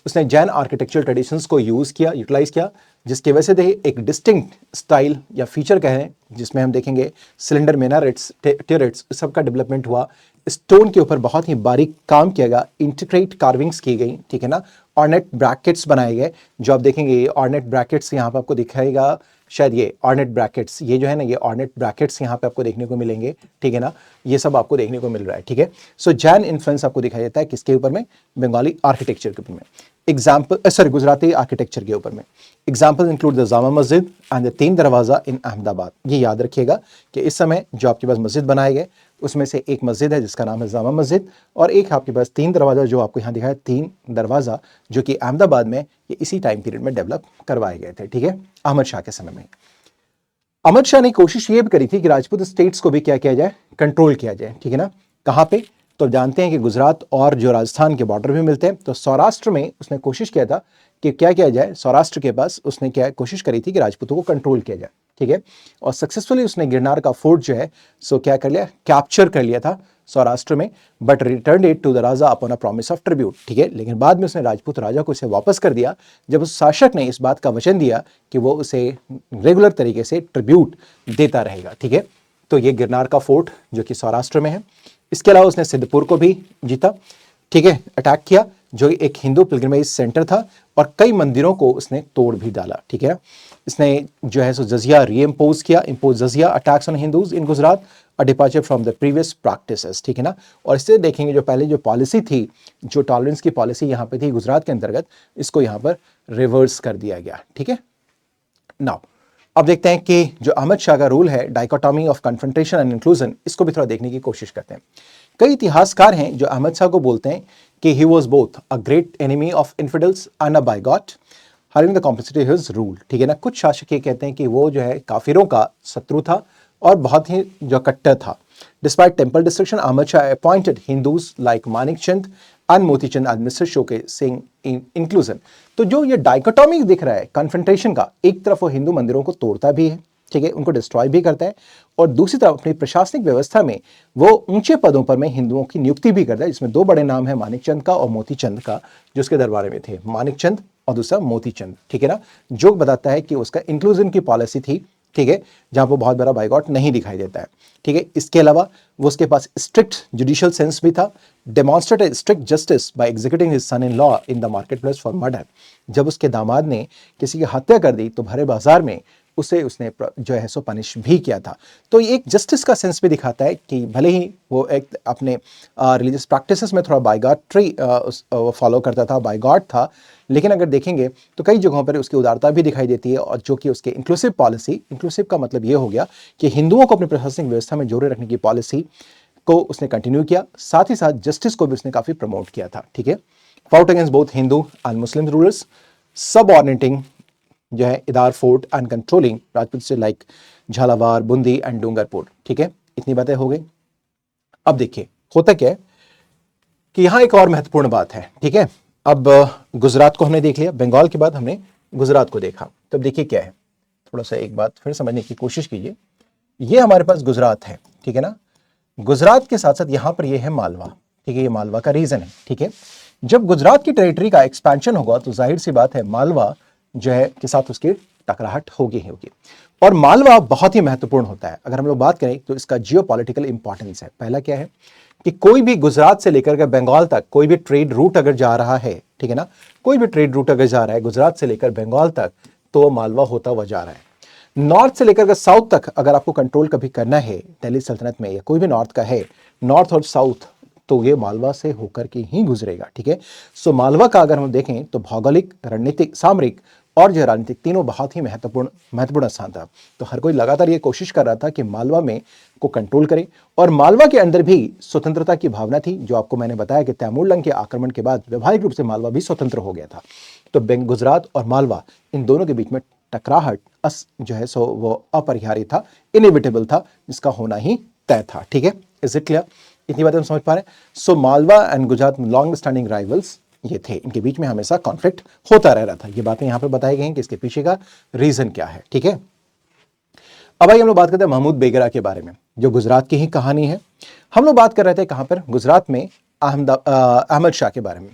उसने जैन आर्किटेक्चरल ट्रेडिशंस को यूज़ किया, यूटिलाइज किया, जिसकी वजह से देखिए एक डिस्टिंक्ट स्टाइल या फीचर कहें जिसमें हम देखेंगे सिलेंडर मिनारेट्स, टर्रेट्स, सबका डेवलपमेंट हुआ। स्टोन के ऊपर बहुत ही बारीक काम किया गया, इंट्रिकेट कार्विंग्स की गई। ठीक है ना, ऑर्नेट ब्रैकेट्स बनाए गए, जो आप देखेंगे ये ऑर्नेट ब्रैकेट्स यहाँ पर आपको दिखाएगा, शायद ये ऑर्नेट ब्रैकेट्स, ये जो है ना ये ऑर्नेट ब्रैकेट्स यहाँ पे आपको देखने को मिलेंगे। ठीक है ना, ये सब आपको देखने को मिल रहा है। ठीक है, सो जैन इन्फ्लुएंस आपको दिखाई देता है किसके ऊपर में, बंगाली आर्किटेक्चर के ऊपर में, गुजराती आर्किटेक्चर के ऊपर में। Example include the Jama Masjid and the तीन दरवाज़ा इन अहमदाबाद। ये याद रखिएगा कि इस समय जो आपके पास मस्जिद बनाए गए उसमें से एक मस्जिद है जिसका नाम है जामा मस्जिद, और एक आपके पास तीन दरवाज़ा जो आपको यहाँ दिखाया, तीन दरवाज़ा, जो कि अहमदाबाद में ये इसी टाइम पीरियड में डेवलप करवाए गए थे। ठीक है, अहमद शाह के समय में। अहमद शाह ने कोशिश ये भी करी थी कि राजपूत स्टेट्स को भी क्या किया जाए, कंट्रोल किया जाए। ठीक है ना, कहाँ पे, तो जानते हैं कि गुजरात और जो राजस्थान के बॉर्डर भी मिलते हैं, तो सौराष्ट्र में उसने कोशिश किया था कि क्या किया जाए, सौराष्ट्र के पास उसने क्या कोशिश करी थी कि राजपूतों को कंट्रोल किया जाए। ठीक है, और सक्सेसफुली उसने गिरनार का फोर्ट जो है सो क्या कर लिया, कैप्चर कर लिया था सौराष्ट्र में, but return it to the raja upon a promise of tribute. ठीक है, लेकिन बाद में उसने राजपूत राजा को इसे वापस कर दिया जब उस शासक ने इस बात का वचन दिया कि वो उसे रेगुलर तरीके से ट्रिब्यूट देता रहेगा। ठीक है, तो ये गिरनार का फोर्ट जो कि सौराष्ट्र में है। इसके अलावा उसने सिद्धपुर को भी जीता। ठीक है, अटैक किया, जो एक हिंदू पिलग्रिमेज सेंटर था, और कई मंदिरों को उसने तोड़ भी डाला। ठीक है, इसने जो है सो जजिया रीइम्पोज किया, impose jizya attacks on Hindus in Gujarat, a departure from the previous practices. ठीक है ना, और इससे देखेंगे जो पहले जो पॉलिसी थी, जो टॉलरेंस की पॉलिसी यहाँ पे थी गुजरात के अंतर्गत, इसको यहाँ पर रिवर्स कर दिया गया। ठीक है, नाउ अब देखते हैं कि जो अहमद शाह का रूल है, dichotomy of confrontation and inclusion, इसको भी थोड़ा देखने की कोशिश करते हैं। कई इतिहासकार हैं जो अहमद शाह को बोलते हैं कि he was both a great enemy of infidels and a bigot having the complexity of his rule। ठीक है ना, कुछ शासक ये कहते हैं कि वो जो है काफिरों का शत्रु था और बहुत ही जो कट्टर था। Despite temple destruction, Ahmad Shah appointed Hindus like Manik Chand and Motichand administrate showcasing inclusion. तो जो ये डाइकोटॉमी दिख रहा है कन्फ्रंटेशन का, एक तरफ वो हिंदू मंदिरों को तोड़ता भी है, ठीक है, उनको डिस्ट्रॉय भी करता है, और दूसरी तरफ अपनी प्रशासनिक व्यवस्था में वो ऊंचे पदों पर में हिंदुओं की नियुक्ति भी करता है, जिसमें दो बड़े नाम है मानिक चंद का और मोती चंद का, जो उसके दरबार में थे, मानिक चंद और दूसरा मोती चंद। ठीक है ना, जो बताता है कि उसका इंक्लूजन की पॉलिसी थी। ठीक है, जहां वो बहुत बड़ा बाइकॉट नहीं दिखाई देता है। ठीक है, इसके अलावा वो उसके पास स्ट्रिक्ट जुडिशियल सेंस भी था, demonstrated strict justice by executing his son in law in the market place for murder. जब उसके दामाद ने किसी की हत्या कर दी तो भरे बाजार में उसने जो है सो पनिश भी किया था। तो ये एक जस्टिस का सेंस भी दिखाता है कि भले ही वो एक अपने रिलीजियस प्रैक्टिसेस में थोड़ा बाइगॉट्री फॉलो करता था, बाइगॉट था, लेकिन अगर देखेंगे तो कई जगहों पर उसकी उदारता भी दिखाई देती है, और जो कि उसके इंक्लूसिव पॉलिसी, इंक्लूसिव का मतलब ये हो गया कि हिंदुओं को अपनी प्रशासनिक व्यवस्था में जोड़े रखने की पॉलिसी को उसने कंटिन्यू किया, साथ ही साथ जस्टिस को भी उसने काफ़ी प्रमोट किया था। ठीक है, fought against both Hindu and Muslim rulers, सब ऑर्डिनेटिंग जो है इदार फोर्ट एंड कंट्रोलिंग राजपूत से लाइक झालावाड़, बूंदी एंड डूंगरपुर। ठीक है, इतनी बातें हो गई। अब देखिए होता क्या है कि यहाँ एक और महत्वपूर्ण बात है। ठीक है, अब गुजरात को हमने देख लिया, बंगाल के बाद हमने गुजरात को देखा, तो अब देखिए क्या है, थोड़ा सा एक बात फिर समझने की कोशिश कीजिए। ये हमारे पास गुजरात है, ठीक है ना, गुजरात के साथ साथ यहाँ पर ये है मालवा। ठीक है, ये मालवा का रीजन है। ठीक है, जब गुजरात की टेरिटरी का एक्सपेंशन होगा तो जाहिर सी बात है मालवा जो है के साथ उसकी टकराहट होगी। और मालवा बहुत ही महत्वपूर्ण होता है। अगर हम लोग बात करें तो इसका जियोपॉलिटिकल इंपॉर्टेंस है। पहला क्या है कि कोई भी गुजरात से लेकर के बंगाल तक कोई भी ट्रेड रूट अगर जा रहा है ठीक है ना। कोई भी ट्रेड रूट अगर जा रहा है गुजरात से लेकर बंगाल तक तो वो मालवा होता हुआ जा रहा है। नॉर्थ से लेकर साउथ तक अगर आपको कंट्रोल कभी करना है दिल्ली सल्तनत में या कोई भी नॉर्थ का है, नॉर्थ और साउथ, तो ये मालवा से होकर के ही गुजरेगा, ठीक है। सो मालवा का अगर हम देखें तो भौगोलिक, रणनीतिक, सामरिक और जो राजनीतिक तीनों बहुत ही महत्वपूर्ण स्थान था। तो हर कोई लगातार ये कोशिश कर रहा था कि मालवा में को कंट्रोल करे, और मालवा के अंदर भी स्वतंत्रता की भावना थी। जो आपको मैंने बताया कि तैमूरलंग के आक्रमण के बाद व्यवहारिक रूप से मालवा भी स्वतंत्र हो गया था। तो गुजरात और मालवा इन दोनों के बीच में टकराहट जो है सो वो अपरिहार्य था, इनएविटेबल था, जिसका होना ही तय था, ठीक है। Is it clear? इतनी बातें हम समझ पा रहे हैं। So Malwa and Gujarat long standing rivals ये थे, इनके बीच में हमेशा कॉन्फ्लिक्ट होता रह रहा था। ये बातें यहां पर बताई गई हैं कि इसके पीछे का रीजन क्या है, ठीक है। अब आइए हम लोग बात करते हैं महमूद बेगरा के बारे में, जो गुजरात की ही कहानी है। हम लोग बात कर रहे थे कहां पर, गुजरात में अहमद शाह के बारे में।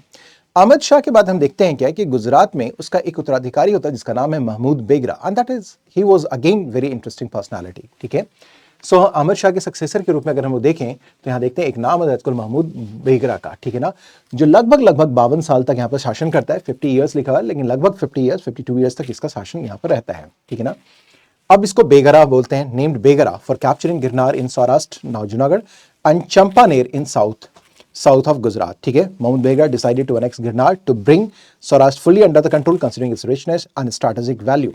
अहमद शाह के बाद हम देखते हैं क्या कि गुजरात में उसका एक उत्तराधिकारी होता है जिसका नाम है महमूद बेगरा, and that is he was again very interesting personality, ठीक है। सो अहमद शाह के सक्सेसर के रूप में अगर हम देखें तो यहाँ देखते हैं एक नाम है महमूद बेगरा का, ठीक है ना, जो लगभग 52 साल तक यहाँ पर शासन करता है। 50 ईयर्स लिखा हुआ है, लेकिन लगभग 52 ईयर्स तक इसका शासन यहाँ पर रहता है, ठीक है ना। अब इसको बेगरा बोलते हैं, named Begarha for capturing Girnar in Saurashtra, now Junagadh, and Champaner in south of Gujarat, ठीक है। Mahmud Begarha decided to annex Girnar to bring Saurashtra fully under the control considering its richness and strategic value.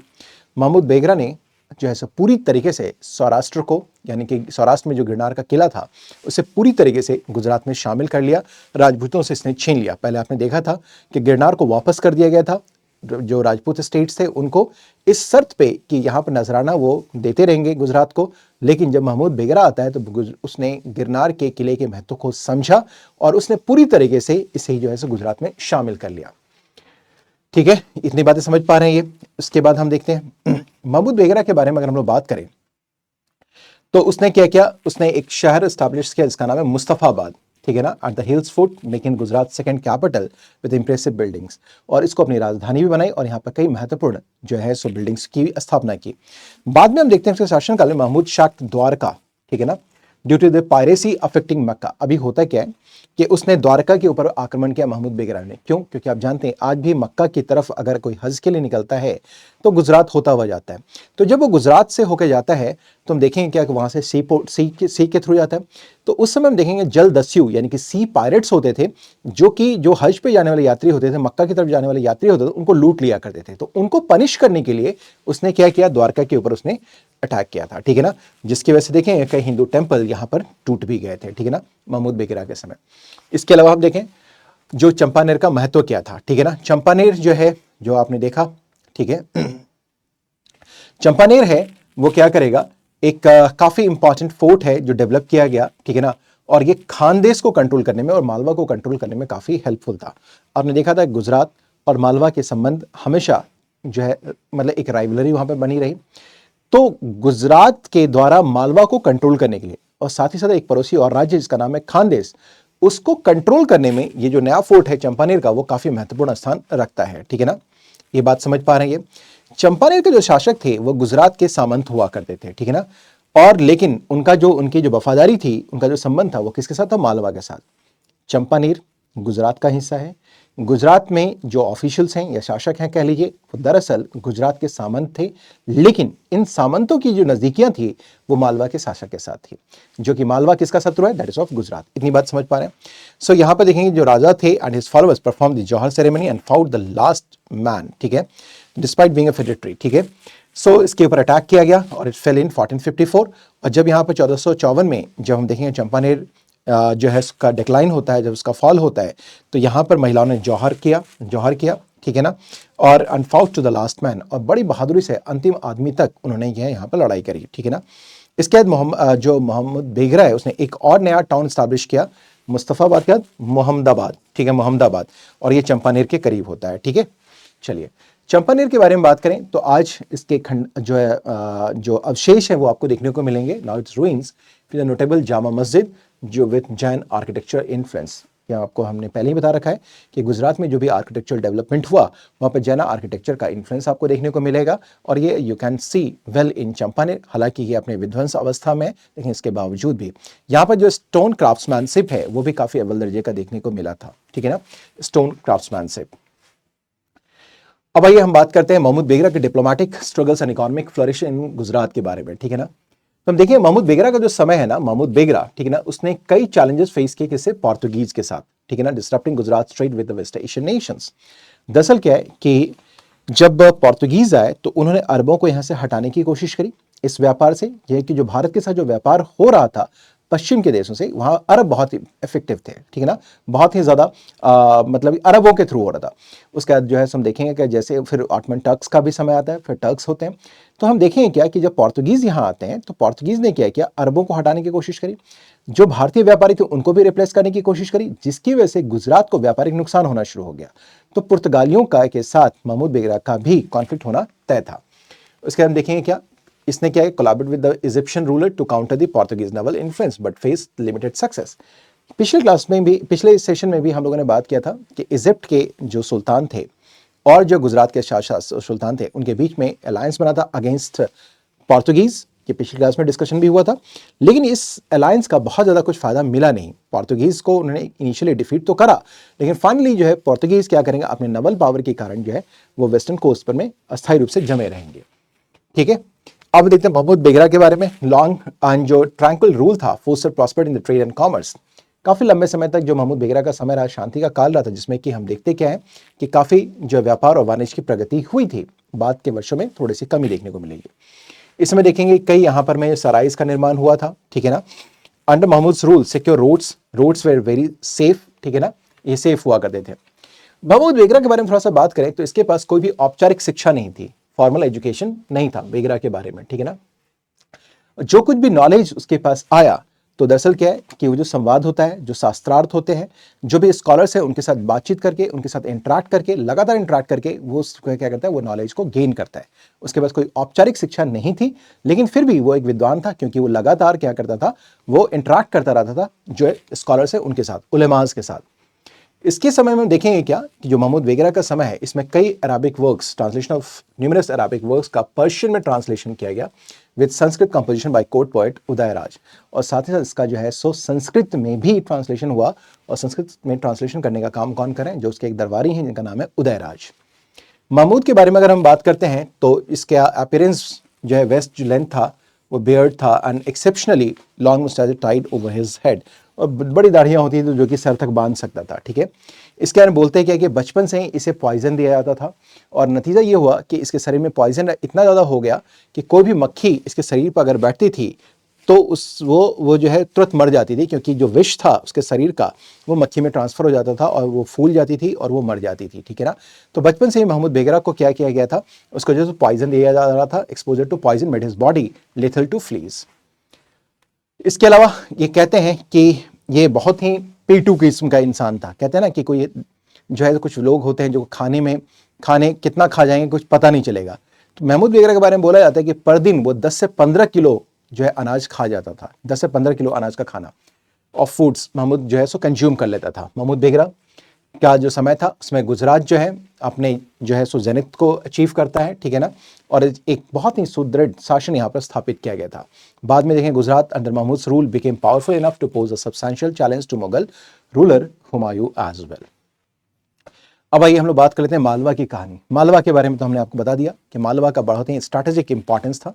Mahmud Begarha ने जो है सो पूरी तरीके से सौराष्ट्र को, यानी कि सौराष्ट्र में जो गिरनार का किला था उसे पूरी तरीके से गुजरात में शामिल कर लिया। राजपूतों से इसने छीन लिया। पहले आपने देखा था कि गिरनार को वापस कर दिया गया था, जो राजपूत स्टेट्स थे उनको, इस शर्त पे कि यहाँ पर नजराना वो देते रहेंगे गुजरात को। लेकिन जब महमूद बेगरा आता है तो उसने गिरनार के किले के महत्व को समझा और उसने पूरी तरीके से इसे जो है सो गुजरात में शामिल कर लिया, ठीक है। इतनी बातें समझ पा रहे हैं ये। उसके बाद हम देखते हैं महमूद बेगरा के बारे में अगर हम लोग बात करें तो उसने क्या किया, उसने एक शहर स्टैब्लिश किया जिसका नाम है मुस्तफाबाद, ठीक है ना, at the hills foot, making Gujarat second capital with impressive buildings. और इसको अपनी राजधानी भी बनाई और यहाँ पर कई महत्वपूर्ण जो है सो बिल्डिंग्स की स्थापना की। बाद में हम देखते हैं उसके शासनकाल में महमूद शाह द्वारका, ठीक है ना, due to the piracy affecting Mecca. अभी होता क्या है कि उसने द्वारका के ऊपर आक्रमण किया महमूद बेगरा ने। क्यों? क्योंकि आप जानते हैं आज भी मक्का की तरफ अगर कोई हज के लिए निकलता है तो गुजरात होता हुआ जाता है। तो जब वो गुजरात से होकर जाता है तो हम देखेंगे क्या कि वहां से सी के थ्रू जाता है। तो उस समय हम देखेंगे जल दस्यु यानी कि सी पायरेट्स होते थे, जो हज पे जाने वाले यात्री होते थे, मक्का की तरफ जाने वाले यात्री होते थे, उनको लूट लिया करते थे। तो उनको पनिश करने के लिए उसने क्या किया, द्वारका के ऊपर उसने अटैक किया था, ठीक है ना, जिसकी वजह से देखें कई हिंदू टेंपल यहाँ पर टूट भी गए थे, ठीक है ना, महमूद बेगरा के समय। इसके अलावा हम देखें जो चंपानेर का महत्व क्या था, ठीक है ना। चंपानेर जो है, जो आपने देखा, ठीक है, चंपानेर है वो क्या करेगा, एक काफी इंपॉर्टेंट फोर्ट है जो डेवलप किया गया, ठीक है ना, और ये खानदेश को कंट्रोल करने में और मालवा को कंट्रोल करने में काफी हेल्पफुल था। आपने देखा था गुजरात और मालवा के संबंध हमेशा जो है मतलब एक राइवलरी वहां पर बनी रही। तो गुजरात के द्वारा मालवा को कंट्रोल करने के लिए और साथ ही साथ एक पड़ोसी और राज्य जिसका नाम है खानदेश, उसको कंट्रोल करने में ये जो नया फोर्ट है चंपानेर का वो काफी महत्वपूर्ण स्थान रखता है, ठीक है ना। ये बात समझ पा रहे हैं। ये चंपानेर के जो शासक थे वो गुजरात के सामंत हुआ करते थे, ठीक है ना, और लेकिन उनकी जो वफादारी थी, उनका जो संबंध था वो किसके साथ था, मालवा के साथ। चंपानेर गुजरात का हिस्सा है। गुजरात में जो ऑफिशियल्स हैं या शासक हैं कह लीजिए, वो दरअसल गुजरात के सामंत थे, लेकिन इन सामंतों की जो नजदीकियां थी वो मालवा के शासक के साथ थी, जो कि मालवा किसका शत्रु है, दैट इज ऑफ गुजरात। इतनी बात समझ पा रहे हैं। सो यहां पर देखेंगे जो राजा थे and his followers perform the jauhar ceremony and found the last man, ठीक है, डिस्पाइट बीइंग अ फेडेरेटरी, ठीक है। सो इसके ऊपर अटैक किया गया और इट फेल इन 1454। और जब यहाँ पर 1454 में जब हम देखेंगे चंपानेर जो है उसका डिक्लाइन होता है, जब उसका फॉल होता है, तो यहाँ पर महिलाओं ने जौहर किया, ठीक है ना, और अनफाउट टू द लास्ट मैन, और बड़ी बहादुरी से अंतिम आदमी तक उन्होंने यहाँ पर लड़ाई करी, ठीक है ना। इसके बाद जो महमूद बेगरा है उसने एक और नया टाउन स्टैब्लिश किया, मुस्तफाबाद के बाद मोहम्मदाबाद, ठीक है, मोहम्मदाबाद, और ये चंपानेर के करीब होता है, ठीक है। चलिए चंपानेर के बारे में बात करें तो आज इसके खंड जो है जो अवशेष है वो आपको देखने को मिलेंगे। Now it's ruins, notable Jama Masjid जो विद जैन आर्किटेक्चर इन्फ्लुएंस, यहाँ आपको हमने पहले ही बता रखा है कि गुजरात में जो भी आर्किटेक्चरल डेवलपमेंट हुआ वहाँ पर जैना आर्किटेक्चर का इन्फ्लुएंस आपको देखने को मिलेगा। और ये you can see well in Champaner, हालांकि ये अपने विध्वंस अवस्था में, लेकिन इसके बावजूद भी यहाँ पर जो स्टोन क्राफ्ट्समैनशिप है वो भी काफ़ी अव्वल दर्जे का देखने को मिला था, ठीक है ना, स्टोन क्राफ्ट्समैनशिप। अब आइए हम बात करते हैं महमूद बेगरा के diplomatic struggles and economic flourish in Gujarat के बारे में, ठीक है ना। तो हम देखिए महमूद बेगरा का जो समय है ना, महमूद बेगरा, ठीक है ना, उसने कई चैलेंजेस फेस किए किससे, पोर्तुगीज के साथ, ठीक है ना, disrupting Gujarat trade with the West Asian nations. दरअसल क्या है कि जब पोर्तुगीज आए तो उन्होंने अरबों को यहाँ से हटाने की कोशिश करी इस व्यापार से। यह कि जो भारत के साथ जो व्यापार हो रहा था पश्चिम के देशों से, वहाँ अरब बहुत ही इफेक्टिव थे, ठीक है ना, बहुत ही ज़्यादा मतलब अरबों के थ्रू हो रहा था। उसके बाद जो है हम देखेंगे कि जैसे फिर ऑटमन टर्क्स का भी समय आता है, फिर टर्क्स होते हैं। तो हम देखेंगे क्या कि जब पोर्तुगीज़ यहाँ आते हैं तो पोर्तुगीज़ ने क्या किया, अरबों को हटाने की कोशिश करी, जो भारतीय व्यापारी थे उनको भी रिप्लेस करने की कोशिश करी, जिसकी वजह से गुजरात को व्यापारिक नुकसान होना शुरू हो गया। तो पुर्तगालियों का के साथ महमूद बेगरा का भी कॉन्फ्लिक्ट होना तय था। उसके बाद हम देखेंगे क्या इसने क्या है, collaborate with the Egyptian ruler to counter the Portuguese naval influence but face limited success. पिछले क्लास में भी, पिछले सेशन में भी हम लोगों ने बात किया था कि इजिप्ट के जो सुल्तान थे और जो गुजरात के शासक सुल्तान थे उनके बीच में अलायंस बना था अगेंस्ट पोर्तुगीज। ये पिछली क्लास में डिस्कशन भी हुआ था, लेकिन इस अलायंस का बहुत ज़्यादा कुछ फायदा मिला नहीं। पोर्तुगीज़ को उन्होंने इनिशियली डिफीट तो करा, लेकिन फाइनली जो है पोर्तुगीज़ क्या करेंगे, अपने नवल पावर के कारण जो है वो वेस्टर्न कोस्ट पर में अस्थायी रूप से जमे रहेंगे, ठीक है। अब देखते हैं महमूद बेगरा के बारे में। लॉन्ग एंड जो ट्रैंक्विल रूल था, foster prospered in the trade and commerce. काफ़ी लंबे समय तक जो महमूद बेगरा का समय रहा, शांति का काल रहा था, जिसमें कि हम देखते क्या है कि काफ़ी जो व्यापार और वाणिज्य की प्रगति हुई थी। बाद के वर्षों में थोड़ी सी कमी देखने को मिलेगी। इसमें देखेंगे कई यहाँ पर में सराइज का निर्माण हुआ था, ठीक है ना। Under Mahmud rule secure roads were very safe, ठीक है ना, ये सेफ हुआ करते थे। महमूद बेगरा के बारे में थोड़ा सा बात करें तो इसके पास कोई भी औपचारिक शिक्षा नहीं थी, फॉर्मल एजुकेशन नहीं था बेगरा के बारे में, ठीक है ना। जो कुछ भी नॉलेज उसके पास आया तो दरअसल क्या है कि वो जो संवाद होता है, जो शास्त्रार्थ होते हैं, जो भी स्कॉलर्स हैं उनके साथ बातचीत करके, उनके साथ इंटरेक्ट करके, लगातार इंटरेक्ट करके वो क्या करता है, वो नॉलेज को गेन करता है। उसके पास कोई औपचारिक शिक्षा नहीं थी, लेकिन फिर भी वो एक विद्वान था, क्योंकि वो लगातार क्या करता था, वो इंटरेक्ट करता रहता था जो स्कॉलर्स है उनके साथ, उलेमास के साथ। इसके समय में देखेंगे क्या कि जो महमूद बेगरा का समय है, इसमें कई Arabic works, translation of numerous Arabic works का पर्शियन में ट्रांसलेशन किया गया with Sanskrit composition by court poet Udayraj. और साथ ही साथ इसका जो है सो संस्कृत में भी ट्रांसलेशन हुआ, और संस्कृत में ट्रांसलेशन करने का काम कौन करें, जो उसके एक दरबारी हैं जिनका नाम है उदयराज। महमूद के बारे में अगर हम बात करते हैं तो इसका अपीयरेंस जो है, वेस्ट जो लेंथ था वो बियर्ड था and exceptionally long moustache tied over his head, और बड़ी दाढ़ियाँ होती थी जो कि सर तक बांध सकता था, ठीक है। इसके बारे में बोलते हैं क्या कि बचपन से ही इसे पॉइजन दिया जाता था, और नतीजा ये हुआ कि इसके शरीर में पॉइजन इतना ज़्यादा हो गया कि कोई भी मक्खी इसके शरीर पर अगर बैठती थी तो वो जो है तुरंत मर जाती थी, क्योंकि जो विष था उसके शरीर का वो मक्खी में ट्रांसफर हो जाता था और वो फूल जाती थी और वो मर जाती थी, ठीक है ना। तो बचपन से ही महमूद बेगरा को क्या किया गया था, उसको जो पॉइजन दिया जा रहा था, exposure to poison made his body lethal to fleas. इसके अलावा ये कहते हैं कि ये बहुत ही पेटू किस्म का इंसान था। कहते हैं ना कि कोई जो है कुछ लोग होते हैं जो खाने कितना खा जाएंगे कुछ पता नहीं चलेगा। तो महमूद बेगरा के बारे में बोला जाता है कि पर दिन वो 10 से 15 किलो जो है अनाज खा जाता था। 10 से 15 किलो अनाज का खाना ऑफ फूड्स महमूद जो है सो कंज्यूम कर लेता था। महमूद बेगरा का जो समय था उसमें गुजरात जो है अपने जो है सो जेनिथ को अचीव करता है, ठीक है ना, और एक बहुत ही सुदृढ़ शासन यहाँ पर स्थापित किया गया था। बाद में देखें Gujarat under Mahmud rule became powerful enough to pose a substantial challenge to Mughal ruler Humayun as well. अब आइए हम लोग बात कर लेते हैं मालवा की कहानी। मालवा के बारे में तो हमने आपको बता दिया कि मालवा का बहुत ही स्ट्रैटेजिक इंपॉर्टेंस था।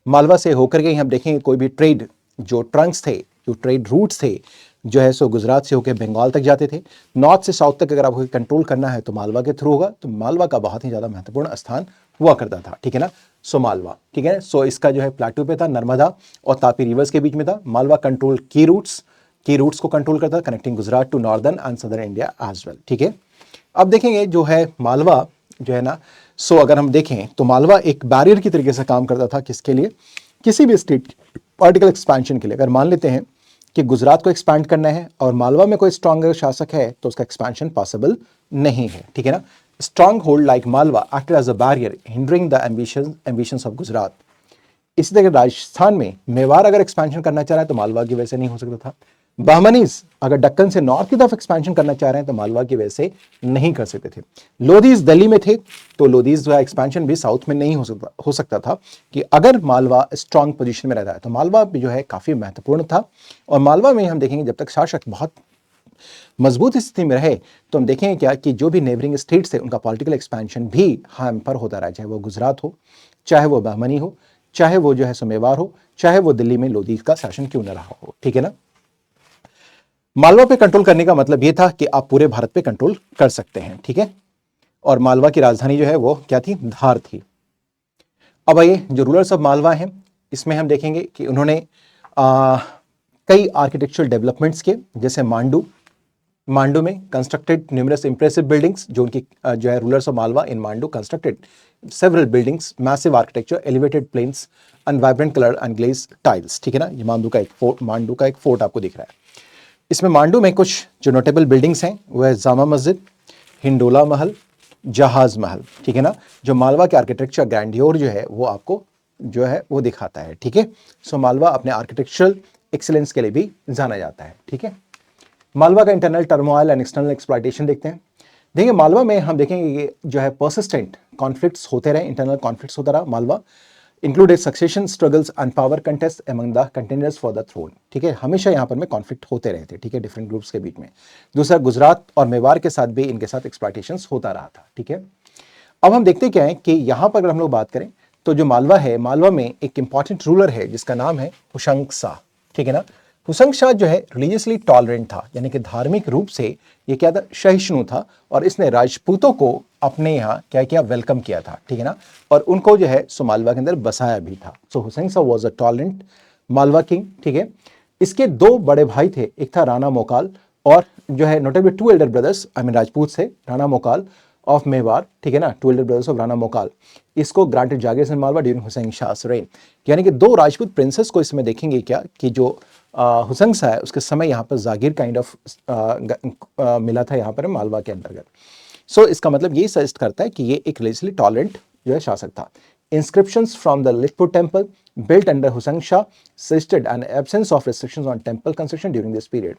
मालवा से होकर के हम देखेंगे कोई भी ट्रेड जो ट्रंक्स थे, जो ट्रेड रूट्स थे जो है सो गुजरात से होकर बंगाल तक जाते थे। नॉर्थ से साउथ तक अगर आपको कंट्रोल करना है तो मालवा के थ्रू होगा। तो मालवा का बहुत ही ज़्यादा महत्वपूर्ण स्थान हुआ करता था, ठीक है ना। सो मालवा, ठीक है, सो इसका जो है प्लाटू पे था, नर्मदा और तापी रिवर्स के बीच में था। मालवा कंट्रोल की रूट्स को कंट्रोल करता था, connecting Gujarat to northern and southern India as well, ठीक है। अब देखेंगे जो है मालवा जो है ना, सो अगर हम देखें तो मालवा एक बैरियर की तरीके से काम करता था। किसके लिए? किसी भी स्टेट पॉलिटिकल एक्सपेंशन के लिए। अगर मान लेते हैं कि गुजरात को एक्सपैंड करना है और मालवा में कोई स्ट्रॉन्गर शासक है तो उसका एक्सपेंशन पॉसिबल नहीं है, ठीक है ना। Strong hold like Malwa acted as a barrier hindering the ambitions of Gujarat. इसी तरह राजस्थान में मेवाड़ अगर एक्सपेंशन करना चाह रहा है तो मालवा की वजह से नहीं हो सकता था। बहमनीज अगर दक्कन से नॉर्थ की तरफ एक्सपेंशन करना चाह रहे हैं तो मालवा की वजह से नहीं कर सकते थे। लोधीज दिल्ली में थे तो लोधीज का एक्सपेंशन भी साउथ में नहीं हो सकता था कि अगर मालवा स्ट्रांग पोजीशन में रहता है। तो मालवा भी जो है काफी महत्वपूर्ण था। और मालवा में हम देखेंगे जब तक शासक बहुत मजबूत स्थिति में रहे तो हम देखेंगे क्या कि जो भी नेबरिंग स्टेट्स थे उनका पॉलिटिकल एक्सपेंशन भी पर होता रहा, चाहे वो गुजरात हो, चाहे वो बहमनी हो, चाहे वो जो है मेवाड़ हो, चाहे वो दिल्ली में लोधी का शासन क्यों न रहा हो। ठीक है ना। मालवा पे कंट्रोल करने का मतलब यह था कि आप पूरे भारत पे कंट्रोल कर सकते हैं। ठीक है। और मालवा की राजधानी जो है वो क्या थी, धार थी। अब आइए जो रूलर्स ऑफ मालवा हैं इसमें हम देखेंगे कि उन्होंने कई आर्किटेक्चरल डेवलपमेंट्स किए, जैसे मांडू में कंस्ट्रक्टेड न्यूमरस इंप्रेसिव बिल्डिंग्स, जो उनकी जो है rulers of Malwa in Mandu constructed several buildings, massive architecture, elevated plains and vibrant colour and glaze tiles. ठीक है ना। ये मांडू का एक फोर्ट आपको दिख रहा है। इसमें मांडू में कुछ जो नोटेबल बिल्डिंग्स हैं वो है जामा मस्जिद, हिंडोला महल, जहाज महल। ठीक है ना। जो मालवा के आर्किटेक्चर ग्रैंडियोर जो है वो आपको जो है वो दिखाता है। ठीक है। सो मालवा अपने आर्किटेक्चरल एक्सीलेंस के लिए भी जाना जाता है। ठीक है। मालवा का internal turmoil and external exploitation देखते हैं। देखिए मालवा में हम देखेंगे कि जो है परसिस्टेंट कॉन्फ्लिक्ट्स होते रहे, इंटरनल कॉन्फ्लिक्ट्स होता रहा। Malwa included succession struggles and power contest among the contenders for the throne. ठीक है। हमेशा यहाँ पर में कॉन्फ्लिक्ट होते रहे थे। ठीक है। डिफरेंट ग्रुप्स के बीच में। दूसरा, गुजरात और मेवाड़ के साथ भी इनके साथ एक्सप्लॉयटेशंस होता रहा था। ठीक है। अब हम देखते क्या है कि यहाँ पर अगर हम लोग बात करें तो जो मालवा है, मालवा में एक इंपॉर्टेंट रूलर है जिसका नाम है हुशंग शाह। ठीक है ना। हुशंग शाह जो है रिलीजियसली टॉलरेंट था, यानी कि धार्मिक रूप से ये क्या था, सहिष्णु था। और इसने राजपूतों को अपने यहाँ क्या किया, वेलकम किया था। ठीक है ना। और उनको जो है सो मालवा के अंदर बसाया भी था। So Hussain Shah was a tolerant Malwa king. ठीक है। इसके दो बड़े भाई थे, एक था राणा मोकाल और जो है notable two elder brothers, I mean Rajput से, राणा मोकाल ऑफ मेवाड़। ठीक है ना। Two elder brothers of Rana Mokal. इसको granted jagirs in Malwa during Hussain Shah's reign। यानी कि दो राजपूत प्रिंसेस को इसमें देखेंगे क्या कि जो हुसैन शाह है उसके समय यहाँ पर जागीर काइंड ऑफ मिला था यहाँ पर मालवा के अंतर्गत। सो इसका मतलब ये सजेस्ट करता है कि ये एक रिलीजियसली टॉलरेंट जो है शासक था। Inscriptions from the Lalitpur temple built under Hussain Shah suggested an absence of restrictions on temple construction during this period।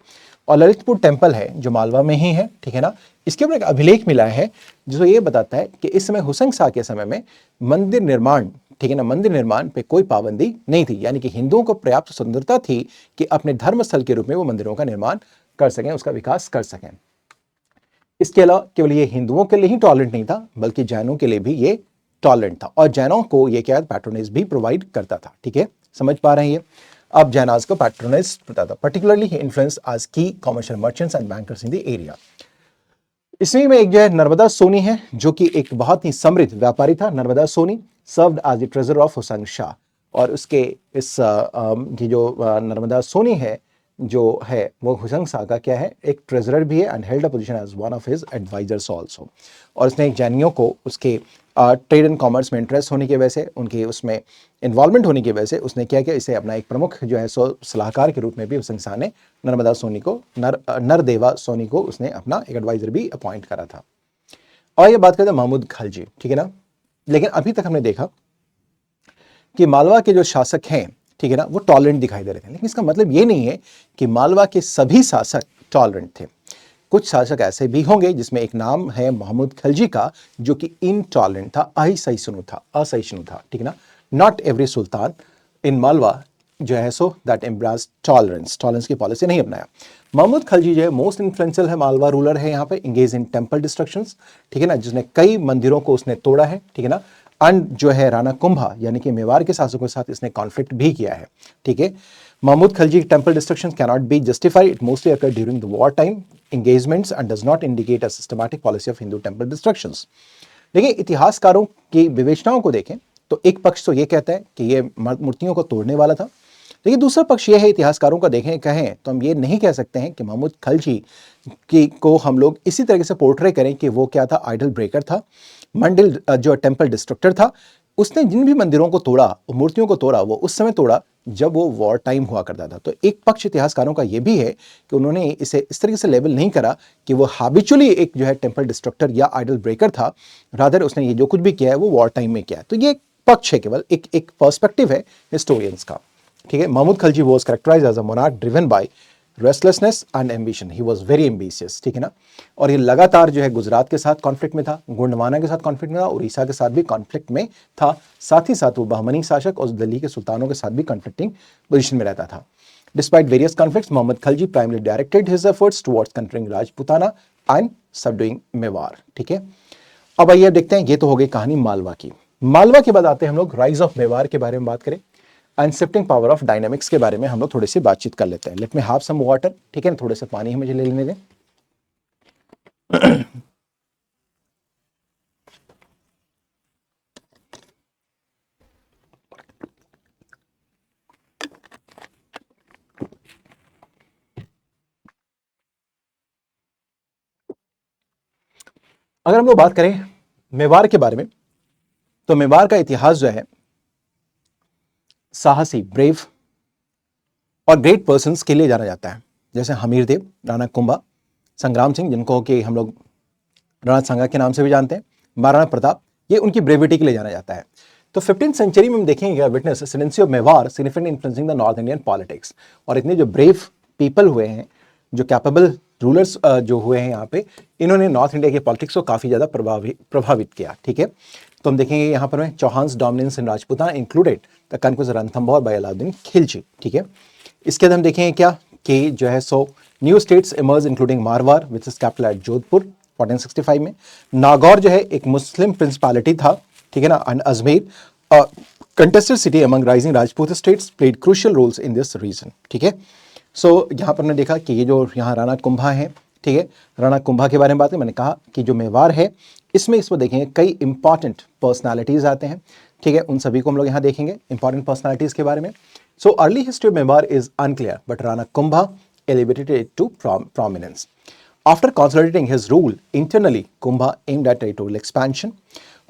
और ललितपुर टेम्पल है जो मालवा में ही है। ठीक है ना। इसके ऊपर एक अभिलेख मिला है जो ये बताता है कि इस समय हुसैन शाह के समय में मंदिर निर्माण, ठीक है ना, मंदिर निर्माण पे कोई पाबंदी नहीं थी। यानी कि हिंदुओं को पर्याप्त स्वतंत्रता थी कि अपने धर्म स्थल के रूप में वो मंदिरों का निर्माण कर सकें, उसका विकास कर सकें। इसके अलावा केवल ये हिंदुओं के लिए ही टॉलरेंट नहीं था बल्कि जैनों के लिए भी ये टॉलरेंट था। और जैनों को ये क्या पैट्रोनेज भी प्रोवाइड करता था। ठीक है। समझ पा रहे हैं ये। अब जैनाज को पैट्रोनेज करता था। पर्टिकुलरली ही इन्फ्लुएंस आज की commercial merchants and bankers in the area. इसी में एक जो है नर्मदा सोनी है जो कि एक बहुत ही समृद्ध व्यापारी था। Narmada Soni served as the treasurer of Hussain Shah. और उसके इस ये जो नर्मदा सोनी है जो है वो हुसैन शाह का क्या है, एक ट्रेजरर भी है and held a position as one of his advisers also. और उसने जैनियों को उसके ट्रेड एंड कॉमर्स में इंटरेस्ट होने की वजह से, उनके उसमें इन्वॉल्वमेंट होने की वजह से उसने क्या किया, इसे अपना एक प्रमुख जो है सलाहकार के रूप में भी हुसैन शाह ने नर्मदा सोनी को, नरदेवा सोनी को उसने अपना एक एडवाइजर भी अपॉइंट करा था। और ये बात करते हैं महमूद खलजी। ठीक है ना। लेकिन अभी तक हमने देखा कि मालवा के जो शासक हैं, ठीक है ना, वो टॉलरेंट दिखाई दे रहे थे। लेकिन इसका मतलब ये नहीं है कि मालवा के सभी शासक टॉलरेंट थे। कुछ शासक ऐसे भी होंगे जिसमें एक नाम है महमूद खलजी का जो कि इनटॉलरेंट था, असहिष्णु था। ठीक है ना। नॉट एवरी सुल्तान इन मालवा जो है सो दैट एम्ब्रास टॉलरेंस की पॉलिसी नहीं अपनाया। महमूद खलजी जो है मोस्ट इन्फ्लुएंशियल है मालवा रूलर है यहाँ पे, इंगेज इन टेम्पल डिस्ट्रक्शंस। ठीक है ना। जिसने कई मंदिरों को उसने तोड़ा है। ठीक है ना। एंड जो है राणा कुंभा यानी कि मेवाड़ के शासकों के साथ इसने कॉन्फ्लिक्ट भी किया है। ठीक है। Mahmud Khalji temple destructions cannot be justified, it mostly occur during the war time engagements and does not indicate a systematic policy of Hindu temple destructions। देखिए इतिहासकारों की विवेचनाओं को देखें तो एक पक्ष तो ये कहता है कि ये मूर्तियों को तोड़ने वाला था, लेकिन दूसरा पक्ष ये है, इतिहासकारों का देखें कहें तो हम ये नहीं कह सकते हैं कि महमूद खलजी की को हम लोग इसी तरीके से पोर्ट्रे करें कि वो क्या था, आइडल ब्रेकर था, मंदिर जो टेम्पल डिस्ट्रक्टर था। उसने जिन भी मंदिरों को तोड़ा, मूर्तियों को तोड़ा, वो उस समय तोड़ा जब वो वॉर टाइम हुआ करता था। तो एक पक्ष इतिहासकारों का ये भी है कि उन्होंने इसे इस तरीके से लेबल नहीं करा कि वो हैबिचुअली एक जो है टेम्पल डिस्ट्रक्टर या आइडल ब्रेकर था, रादर उसने ये जो कुछ भी किया है वो वॉर टाइम में किया है। तो ये पक्ष है, केवल एक पर्सपेक्टिव है हिस्टोरियंस का। ठीक है। Mahmud Khalji was characterized as a monarch driven by restlessness and ambition, he was very ambitious, ठीक है ना। और ये लगातार जो है गुजरात के साथ कॉन्फ्लिक्ट में था, गोंडवाना के साथ कॉन्फ्लिक्ट में था, उड़ीसा के साथ भी कॉन्फ्लिक्ट में था। साथ ही साथ वो बहमनी शासक और दिल्ली के सुल्तानों के साथ भी कॉन्फ्लिक्टिंग पोजीशन में रहता था। Despite various conflicts, Muhammad Khalji primarily directed his efforts towards conquering Rajputana and subduing Mewar, ठीक है। अब आइए देखते हैं, ये तो हो गई कहानी मालवा की। मालवा के बाद आते हैं हम लोग राइज ऑफ मेवाड़ के बारे में बात करें and shifting power of dynamics के बारे में हम लोग थोड़ी सी बातचीत कर लेते हैं। Let me have some water, ठीक है ना, थोड़े से पानी मुझे ले लेने दें। अगर हम लोग बात करें मेवाड़ के बारे में, तो मेवाड़ का इतिहास जो है साहसी, ब्रेव और ग्रेट पर्सन्स के लिए जाना जाता है, जैसे हमीर देव, राणा कुंभा, संग्राम सिंह, जिनको कि हम लोग राणा सांगा के नाम से भी जानते हैं, महाराणा प्रताप, ये उनकी ब्रेविटी के लिए जाना जाता है। तो 15th सेंचुरी में हम देखेंगे witness ascendancy of Mewar significant influencing the North Indian politics. और इतने जो ब्रेव पीपल हुए हैं, जो कैपेबल रूलर्स जो हुए हैं यहाँ पे, इन्होंने नॉर्थ इंडिया के पॉलिटिक्स को काफ़ी ज़्यादा प्रभावित किया, ठीक है। तो हम देखेंगे यहाँ पर में Chauhans dominance in Rajputana included the conquest Ranthambore by Alauddin Khilji, ठीक है। इसके बाद हम देखेंगे क्या कि जो है so new states emerge including Marwar which is capital eight Jodhpur 1465 में। नागौर जो है एक मुस्लिम प्रिंसिपैलिटी था, ठीक है ना, and Ajmer contested city among rising Rajput states played crucial roles in this region, ठीक है। सो यहाँ पर हमने देखा कि ये जो यहाँ राणा कुंभा है, ठीक है, राणा कुंभा के बारे में बात है। मैंने कहा कि जो मेवाड़ है इसमें देखेंगे कई इंपॉर्टेंट पर्सनालिटीज आते हैं, ठीक है, उन सभी को हम लोग यहाँ देखेंगे इंपॉर्टेंट पर्सनालिटीज के बारे में। So early history of Mewar is unclear but Rana Kumbha elevated it to prominence. After consolidating his rule internally, Kumbha aimed at territorial expansion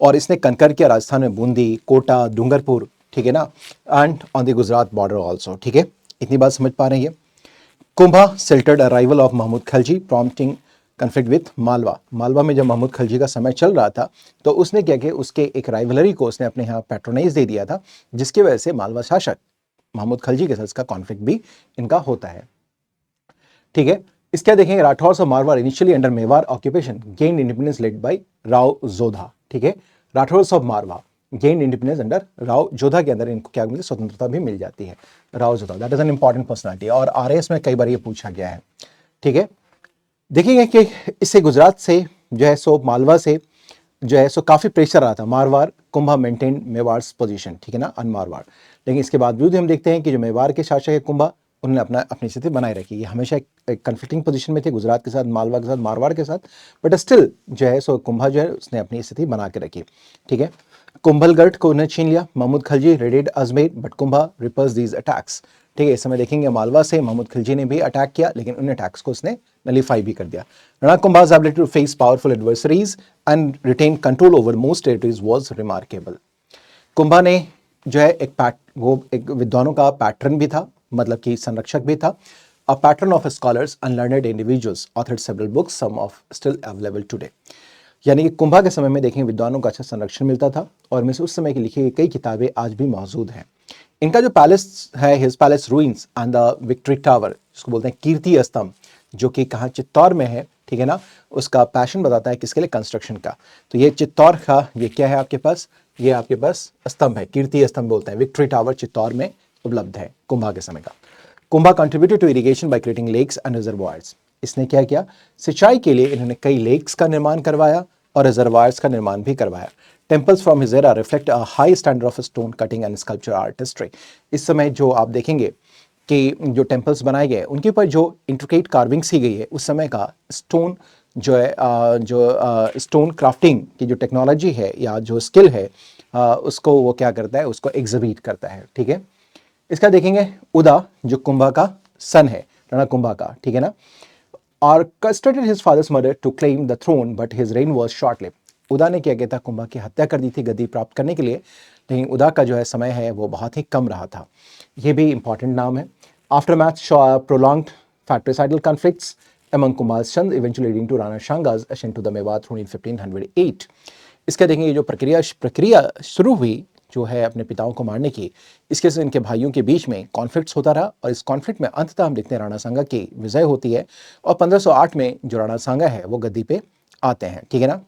और इसने कंकर किया राजस्थान में बूंदी, कोटा, डूंगरपुर, ठीक है ना, and on the Gujarat border also, ठीक है। इतनी बात समझ पा रहे हैं। Kumbha silted arrival of Mahmud Khalji prompting conflict with Malwa. Malwa में जब महमूद खलजी का समय चल रहा था तो उसने क्या किया, उसके एक राइवलरी को उसने अपने यहाँ पैट्रोनाइज दे दिया था, जिसकी वजह से मालवा शासक महमूद खलजी के साथ इसका कॉन्फ्लिक्ट भी इनका होता है, ठीक है। इसके देखेंगे Rathore of Marwar initially under Mewar occupation gained independence led by Rao Jodha, ठीक है। Rathore of Marwar gained independence under Rao Jodha के अंदर इनको क्या मिलती है, स्वतंत्रता भी मिल जाती है। Rao Jodha that is an important personality और आरएएस में कई बार ये पूछा गया है, ठीक है। देखेंगे कि इससे गुजरात से जो है सो मालवा से जो है सो काफी प्रेशर रहा था। मारवाड़ कुंभा मेंटेन मेवाड़्स पोजीशन, ठीक है ना, अन मारवाड़। लेकिन इसके बावजूद हम देखते हैं कि जो मेवाड़ के शासक है कुंभा, उन्होंने अपनी स्थिति बनाए रखी। ये हमेशा एक कन्फ्लिक्टिंग पोजीशन में थे, गुजरात के साथ, मालवा के साथ, मारवाड़ के साथ, बट स्टिल जो है सो कुंभा जो है उसने अपनी स्थिति बना के रखी, ठीक है। कुंभलगढ़ को उन्हें छीन लिया। Mahmud Khalji raided Ajmer but Kumbha repulse these attacks, ठीक है। इस समय देखेंगे मालवा से महमूद खलजी ने भी अटैक किया, लेकिन उन अटैक्स को उसने नलीफाई भी कर दिया। Rana कुंभा's ability to face powerful adversaries and retain control over most territories was remarkable. Kumbha ने जो है एक विद्वानों का पैटर्न भी था, मतलब कि संरक्षक भी था। A pattern of scholars and learned individuals authored several books, some of still available today. यानी कि कुंभा के समय में देखें विद्वानों का अच्छा संरक्षण मिलता था और में से उस समय की लिखी गई कई किताबें आज भी मौजूद हैं। इनका जो पैलेस है, his palace ruins and the victory tower, जिसको बोलते हैं कीर्ति स्तंभ, जो कि कहाँ चित्तौड़ में है, ठीक है ना, उसका पैशन बताता है किसके लिए, कंस्ट्रक्शन का। तो ये चित्तौड़ का ये क्या है आपके पास, ये आपके पास स्तंभ है, कीर्ति स्तंभ बोलते हैं। विक्ट्री टावर चित्तौड़ में उपलब्ध है कुंभा के समय का। Kumbha contributed to irrigation by creating lakes and reservoirs. इसने क्या किया, सिंचाई के लिए इन्होंने कई लेक्स का निर्माण करवाया और रिजर्वायर्स का निर्माण भी करवाया। Temples from his era reflect a high standard of stone cutting and sculpture artistry. इस समय जो आप देखेंगे कि जो टेम्पल्स बनाए गए उनके ऊपर जो इंट्रिकेट कार्विंग्स की गई है, उस समय का स्टोन जो है स्टोन क्राफ्टिंग की जो टेक्नोलॉजी है या जो स्किल है, उसको वो क्या करता है, उसको एग्जिबिट करता है, ठीक है। इसका देखेंगे उदा जो कुंभा का सन है, राणा कुंभा का, ठीक है ना, orchestrated his father's murder to claim the throne but his reign was short-lived. उदा ने क्या किया था, कुंभा की हत्या कर दी थी गद्दी प्राप्त करने के लिए, लेकिन उदा का जो है समय है वो बहुत ही कम रहा था। ये भी इंपॉर्टेंट नाम है। After match prolonged fratricidal conflicts among Kumar's sons eventually leading to Rana Shanga's ascent to the Mewar throne in 1508. इसका देखेंगे जो प्रक्रिया शुरू हुई, जो है अपने पिताओं को मारने की, इसके से इनके भाइयों के बीच में कॉन्फ्लिक्ट्स होता रहा और इस कॉन्फ्लिक्ट में अंततः हम देखते हैं राणा सांगा की विजय होती है और 1508 में जो राणा सांगा है वो गद्दी पे आते हैं, ठीक है ना।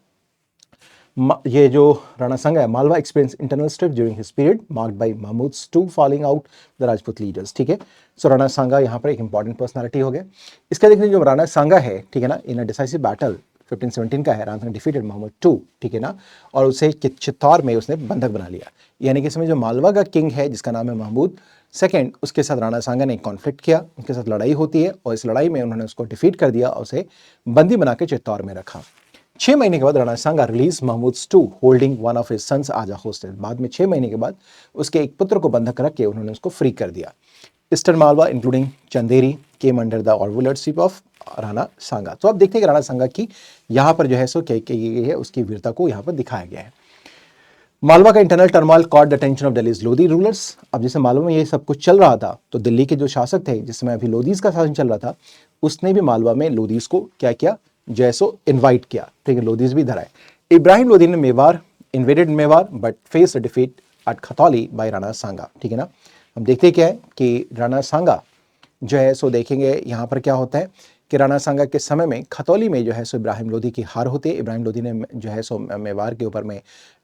ये जो राणा सांगा है, Malwa experience internal strife during his period marked by Mahmud's two falling out the Rajput leaders, ठीक है। सो राणा सांगा यहाँ पर एक इंपॉर्टेंट पर्सनालिटी हो गए। इसका देखिए जो राणा सांगा है, ठीक है ना, इन अ डिसाइसिव बैटल 1517 का है, राणा सांगा डिफीटेड मोहम्मद II, ठीक है ना, और उसे चित्तौड़ में उसने बंधक बना लिया। यानी कि इसमें जो मालवा का किंग है जिसका नाम है महमूद II, उसके साथ राणा सांगा ने कॉन्फ्लिक्ट किया, उनके साथ लड़ाई होती है और इस लड़ाई में उन्होंने उसको डिफीट कर दिया और उसे बंदी बना के चित्तौड़ में रखा। 6 महीने के बाद Rana Sanga release Mahmud II holding one of his sons as a hostage. बाद में 6 महीने के बाद उसके एक पुत्र को बंधक रख के उन्होंने उसको फ्री कर दिया। Eastern Malwa including Chanderi came under the overlordship of Rana Sanga. तो आप देखते हैं कि राणा सांगा की यहाँ पर जो है सो क्या गई है, उसकी वीरता को यहाँ पर दिखाया गया है। मालवा का internal turmoil caught the attention of Delhi's Lodhi rulers. अब जैसे मालवा में ये सब कुछ चल रहा था तो दिल्ली के जो शासक थे जिसमें अभी लोधीज का शासन चल रहा था, उसने भी मालवा में लोधीज को क्या किया, जो है सो इन्वाइट किया, ठीक है, लोधीज भी इधर आए। इब्राहिम लोधी ने Mewar invaded Mewar but face defeat at Khatauli by Rana Sanga, ठीक है ना। हम देखते क्या है कि राणा सांगा जो है सो देखेंगे यहाँ पर क्या होता है कि राणा सांगा के समय में खतौली में जो है सो इब्राहिम लोधी की हार होती है। इब्राहिम लोधी ने जो है सो मेवाड़ के ऊपर में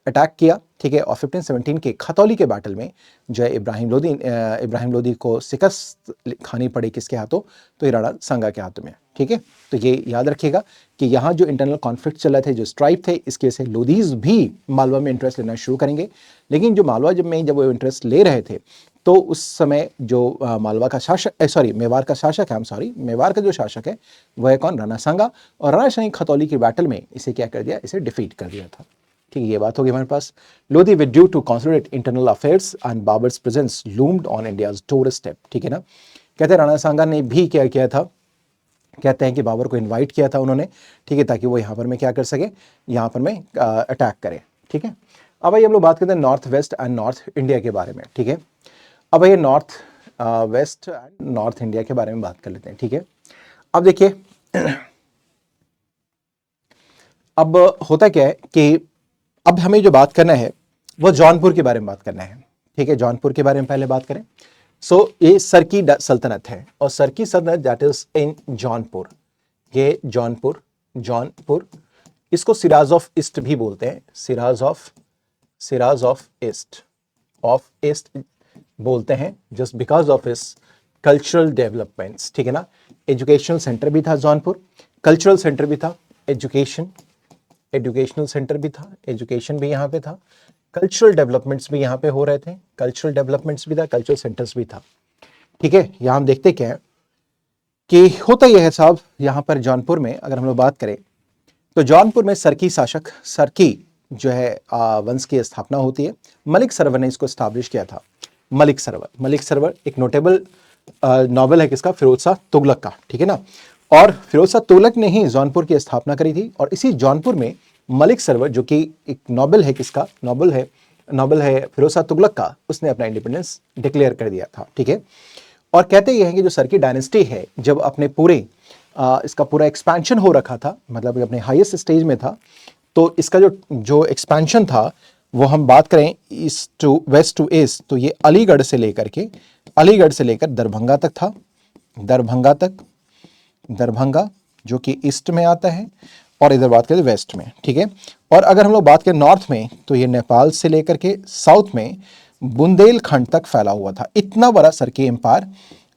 अटैक किया, ठीक है, और 1517 के खतौली के बैटल में जो है इब्राहिम लोधी को शिकस्त खानी पड़ी, किसके हाथों, तो ये राणा सांगा के हाथों में, ठीक है। तो ये याद रखिएगा कि यहाँ जो इंटरनल कॉन्फ्लिक्ट चल रहे थे, जो स्ट्राइक थे, इसके वजह से लोधीज भी मालवा में इंटरेस्ट लेना शुरू करेंगे। लेकिन जो मालवा जब वो इंटरेस्ट ले रहे थे तो उस समय जो मालवा का शासक मेवाड़ का शासक है, मेवाड़ का जो शासक है वह है कौन, राणा सांगा। और राणा सांगा खतौली की बैटल में इसे क्या कर दिया, इसे डिफीट कर दिया था, ठीक है। ये बात होगी हमारे पास। Lodhi withdrew to consolidate internal affairs and Babur's presence loomed on India's doorstep, ठीक है ना। कहते हैं राणा सांगा ने भी क्या किया था, कहते हैं कि बाबर को इनवाइट किया था उन्होंने, ठीक है, ताकि वो यहाँ पर में क्या कर सके, यहाँ पर में अटैक करे, ठीक है। अब भाई हम लोग बात करते हैं north west and north India के बारे में, ठीक है। अब ये north west and north India के बारे में बात कर लेते हैं, ठीक है। अब देखिए अब होता क्या है कि अब हमें जो बात करना है वो जौनपुर के बारे में बात करना है, ठीक है। जौनपुर के बारे में पहले बात करें। ये सरकी सल्तनत है और सरकी सल्तनत दैट इज इन जौनपुर। ये जौनपुर इसको सिराज ऑफ ईस्ट भी बोलते हैं, सिराज ऑफ ईस्ट बोलते हैं, जस्ट बिकॉज ऑफ इस कल्चरल डेवलपमेंट्स, ठीक है ना। एजुकेशनल सेंटर भी था जौनपुर, कल्चरल सेंटर भी था, एजुकेशनल सेंटर भी था, एजुकेशन भी यहाँ पे था, कल्चरल डेवलपमेंट्स भी यहाँ पे हो रहे थे, कल्चरल डेवलपमेंट्स भी था, कल्चरल सेंटर्स भी था, ठीक है। यहाँ हम देखते क्या है कि होता यह है साहब, यहाँ पर जौनपुर में अगर हम लोग बात करें तो जौनपुर में सरकी जो है वंश की स्थापना होती है। मलिक सरवर ने इसको स्टैब्लिश किया था। मलिक सरवर एक नोटेबल नॉवल है किसका, फिरोज शाह तुगलक का, ठीक है ना। और फिरोज शाह तुगलक ने ही जौनपुर की स्थापना करी थी और इसी जौनपुर में मलिक सरवर, जो कि एक नॉवल है किसका, नॉवल है फिरोज शाह तुगलक का, उसने अपना इंडिपेंडेंस डिक्लेयर कर दिया था, ठीक है। और कहते ये हैं कि जो सरकी डायनेस्टी है, जब अपने पूरे इसका पूरा एक्सपेंशन हो रखा था, मतलब अपने हाईएस्ट स्टेज में था, तो इसका जो एक्सपेंशन था वो हम बात करें east to west to east, तो ये अलीगढ़ से लेकर दरभंगा तक था, दरभंगा जो कि ईस्ट में आता है, और इधर बात करें वेस्ट में, ठीक है। और अगर हम लोग बात करें नॉर्थ में तो ये नेपाल से लेकर के साउथ में बुंदेलखंड तक फैला हुआ था। इतना बड़ा सरकी एम्पायर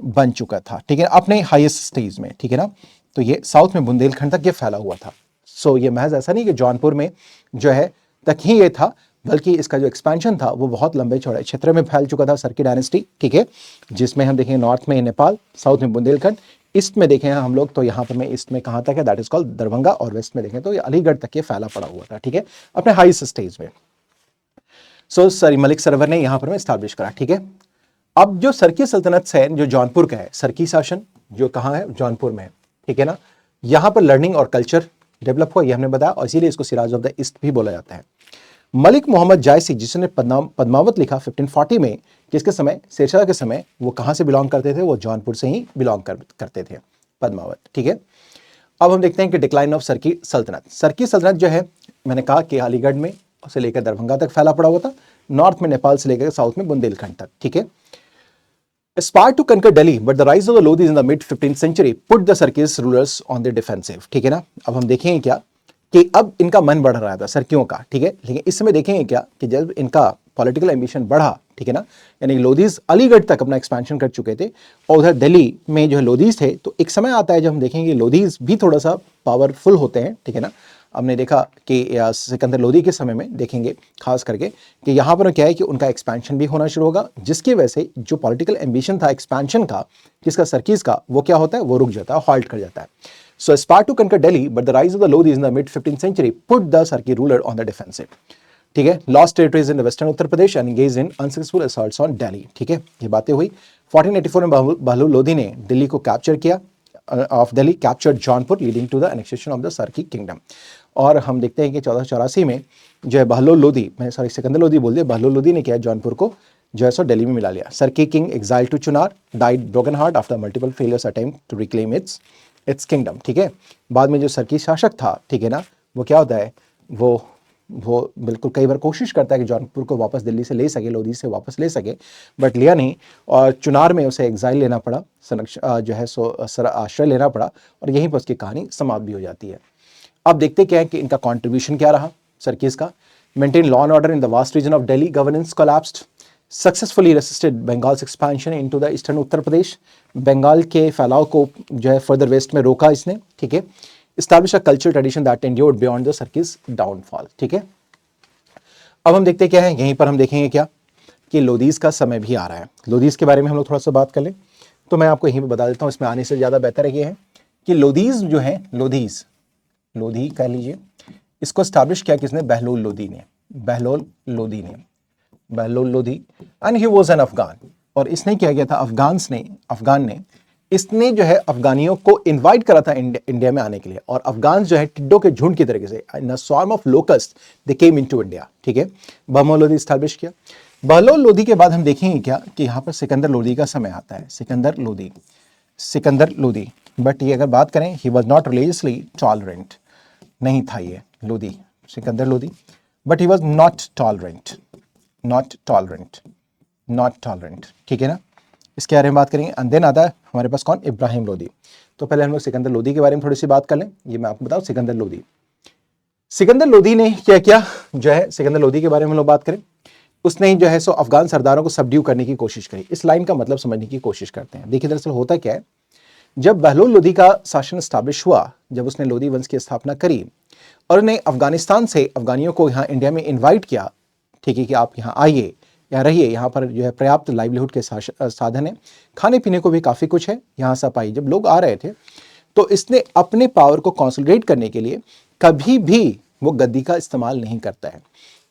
बन चुका था, ठीक है, अपने हाईएस्ट स्टेज में, ठीक है ना। तो ये साउथ में बुंदेलखंड तक ये फैला हुआ था। सो ये महज ऐसा नहीं कि जौनपुर में जो है तक ही ये था, बल्कि इसका जो एक्सपेंशन था वो बहुत लंबे चौड़े क्षेत्र में फैल चुका था सरकी डायनेस्टी, ठीक है। जिसमें हम देखेंगे नॉर्थ में नेपाल, साउथ में बुंदेलखंड, ईस्ट में देखें हम लोग तो यहाँ पर में ईस्ट में कहाँ तक है, दैट इज कॉल्ड दरभंगा, और वेस्ट में देखें तो ये अलीगढ़ तक ये फैला पड़ा हुआ था, ठीक है, अपने हाईएस्ट स्टेज में। मलिक सरवर ने यहाँ पर में स्टैब्लिश करा, ठीक है। अब जो सरकी सल्तनत है, जो जौनपुर का है, सरकी शासन जो कहाँ है, जौनपुर में है, ठीक है ना। यहाँ पर लर्निंग और कल्चर डेवलप हुआ, ये हमने बताया, और इसीलिए इसको सिराज ऑफ द ईस्ट भी बोला जाता है। मलिक मोहम्मद जायसी, जिसने पद्मावत लिखा 1540 में, किसके समय, शेरशाह के समय, वो कहाँ से बिलोंग करते थे, वो जौनपुर से ही बिलोंग करते थे, पद्मावत, ठीक है। अब हम देखते हैं कि डिक्लाइन ऑफ सरकी सल्तनत जो है, मैंने कहा कि अलीगढ़ में से लेकर दरभंगा तक फैला पड़ा हुआ था, नॉर्थ में नेपाल से लेकर साउथ में बुंदेलखंड तक, ठीक है। Aspired to conquer Delhi, but the rise of the Lodhis in the mid 15th century put the Sarkis rulers on the defensive, ठीक है ना। अब हम देखेंगे क्या कि अब इनका मन बढ़ रहा था सर्कियों का, ठीक है, लेकिन इस समय देखेंगे क्या कि जब इनका पॉलिटिकल एम्बिशन बढ़ा, ठीक है ना, यानी लोधीज अलीगढ़ तक अपना एक्सपेंशन कर चुके थे और उधर दिल्ली में जो है लोधीज थे, तो एक समय आता है जब हम देखेंगे लोधीज भी थोड़ा सा पावरफुल होते हैं, ठीक है ना। हमने देखा कि सिकंदर लोधी के समय में देखेंगे खास करके कि यहाँ पर क्या है कि उनका एक्सपेंशन भी होना शुरू होगा, जिसकी वजह से जो पॉलिटिकल एम्बिशन था एक्सपेंशन का जिसका सर्किस का, वो क्या होता है, वो रुक जाता है, हॉल्ट कर जाता है। So aspired to conquer Delhi, but the rise of the Lodhis in the mid 15th century put the Sarki ruler on the defensive. ठीक है, lost territories in the western Uttar Pradesh and engaged in unsuccessful assaults on Delhi. ठीक है, ये बातें हुई। 1484 में बहलोल लोधी ने दिल्ली को कैप्चर किया, of Delhi captured Jaunpur leading to the annexation of the Sharqi kingdom. और हम देखते हैं कि 1484 में जो है बहलोल लोधी, मैंने सॉरी सिकंदर लोधी बोल दिया, बहलोल लोधी ने किया जौनपुर को जो है सो दिल्ली में मिला लिया। Sharqi king exiled to Chunar died broken heart after multiple failures attempt to reclaim its kingdom. ठीक है, बाद में जो सर्की शासक था, ठीक है ना, वो क्या होता है, वो बिल्कुल कई बार कोशिश करता है कि जौनपुर को वापस दिल्ली से ले सके, लोधी से वापस ले सके, बट लिया नहीं और चुनार में उसे एग्जाइल लेना पड़ा, जो है सो आश्रय लेना पड़ा और यहीं पर उसकी कहानी समाप्त भी हो जाती है। अब देखते क्या है कि इनका कॉन्ट्रीब्यूशन क्या रहा सर्किस का। Maintain law and order in the vast region of Delhi, governance collapsed, successfully resisted Bengal's expansion into the eastern Uttar Pradesh, Bengal के फैलाव को जो है फर्दर वेस्ट में रोका इसने। ठीक है, establish a culture tradition that endured beyond the circus downfall. ठीक है, अब हम देखते क्या है, यहीं पर हम देखेंगे क्या कि लोधीज का समय भी आ रहा है। लोधीज के बारे में हम लोग थोड़ा सा बात कर लें तो मैं आपको यहीं पर बता देता हूँ, इसमें आने से ज़्यादा बेहतर ये है कि लोधीज जो है, लोधी कह लीजिए, इसको स्टैब्लिश किया किसने, बहलोल लोधी ने, Bahlol Lodhi and he was an Afghan. और इसने क्या किया था, अफगान ने इसने जो है अफगानियों को इनवाइट करा था इंडिया में आने के लिए, और अफगान जो है टिड्डों के झुंड की तरीके से, in a swarm of locust they came into India. ठीक है, बहलोल लोधी स्टैब्लिश किया। बहलोल लोधी के बाद हम देखेंगे क्या कि यहाँ पर सिकंदर लोधी का समय आता है, सिकंदर लोधी। बट ये अगर बात करें, he was not religiously tolerant, नहीं था ये Lodhi, Sikandar Lodhi, but he was not tolerant. ठीक है ना, इसके बारे में बात करेंगे। एंड देन आता है हमारे पास कौन, इब्राहिम लोधी। तो पहले हम लोग सिकंदर लोधी के बारे में थोड़ी सी बात कर लें। ये मैं आपको बताऊं, सिकंदर लोधी ने क्या किया, जो है सिकंदर लोधी के बारे में हम लोग बात करें, उसने जो है सो अफगान सरदारों को सबड्यू करने की कोशिश करी। इस लाइन का मतलब समझने की कोशिश करते हैं। देखिए दरअसल होता क्या है, जब बहलोल लोधी का शासन स्टैब्लिश हुआ, जब उसने लोधी वंश की स्थापना करी और उन्हें अफगानिस्तान से अफगानियों को यहाँ इंडिया में इन्वाइट किया, ठीक है, कि आप यहाँ आइए, यहाँ रहिए, यहाँ पर जो है पर्याप्त लाइवलीहुड के साधन है, खाने पीने को भी काफ़ी कुछ है, यहाँ से आप आइए। जब लोग आ रहे थे तो इसने अपने पावर को कंसोलिडेट करने के लिए कभी भी वो गद्दी का इस्तेमाल नहीं करता है।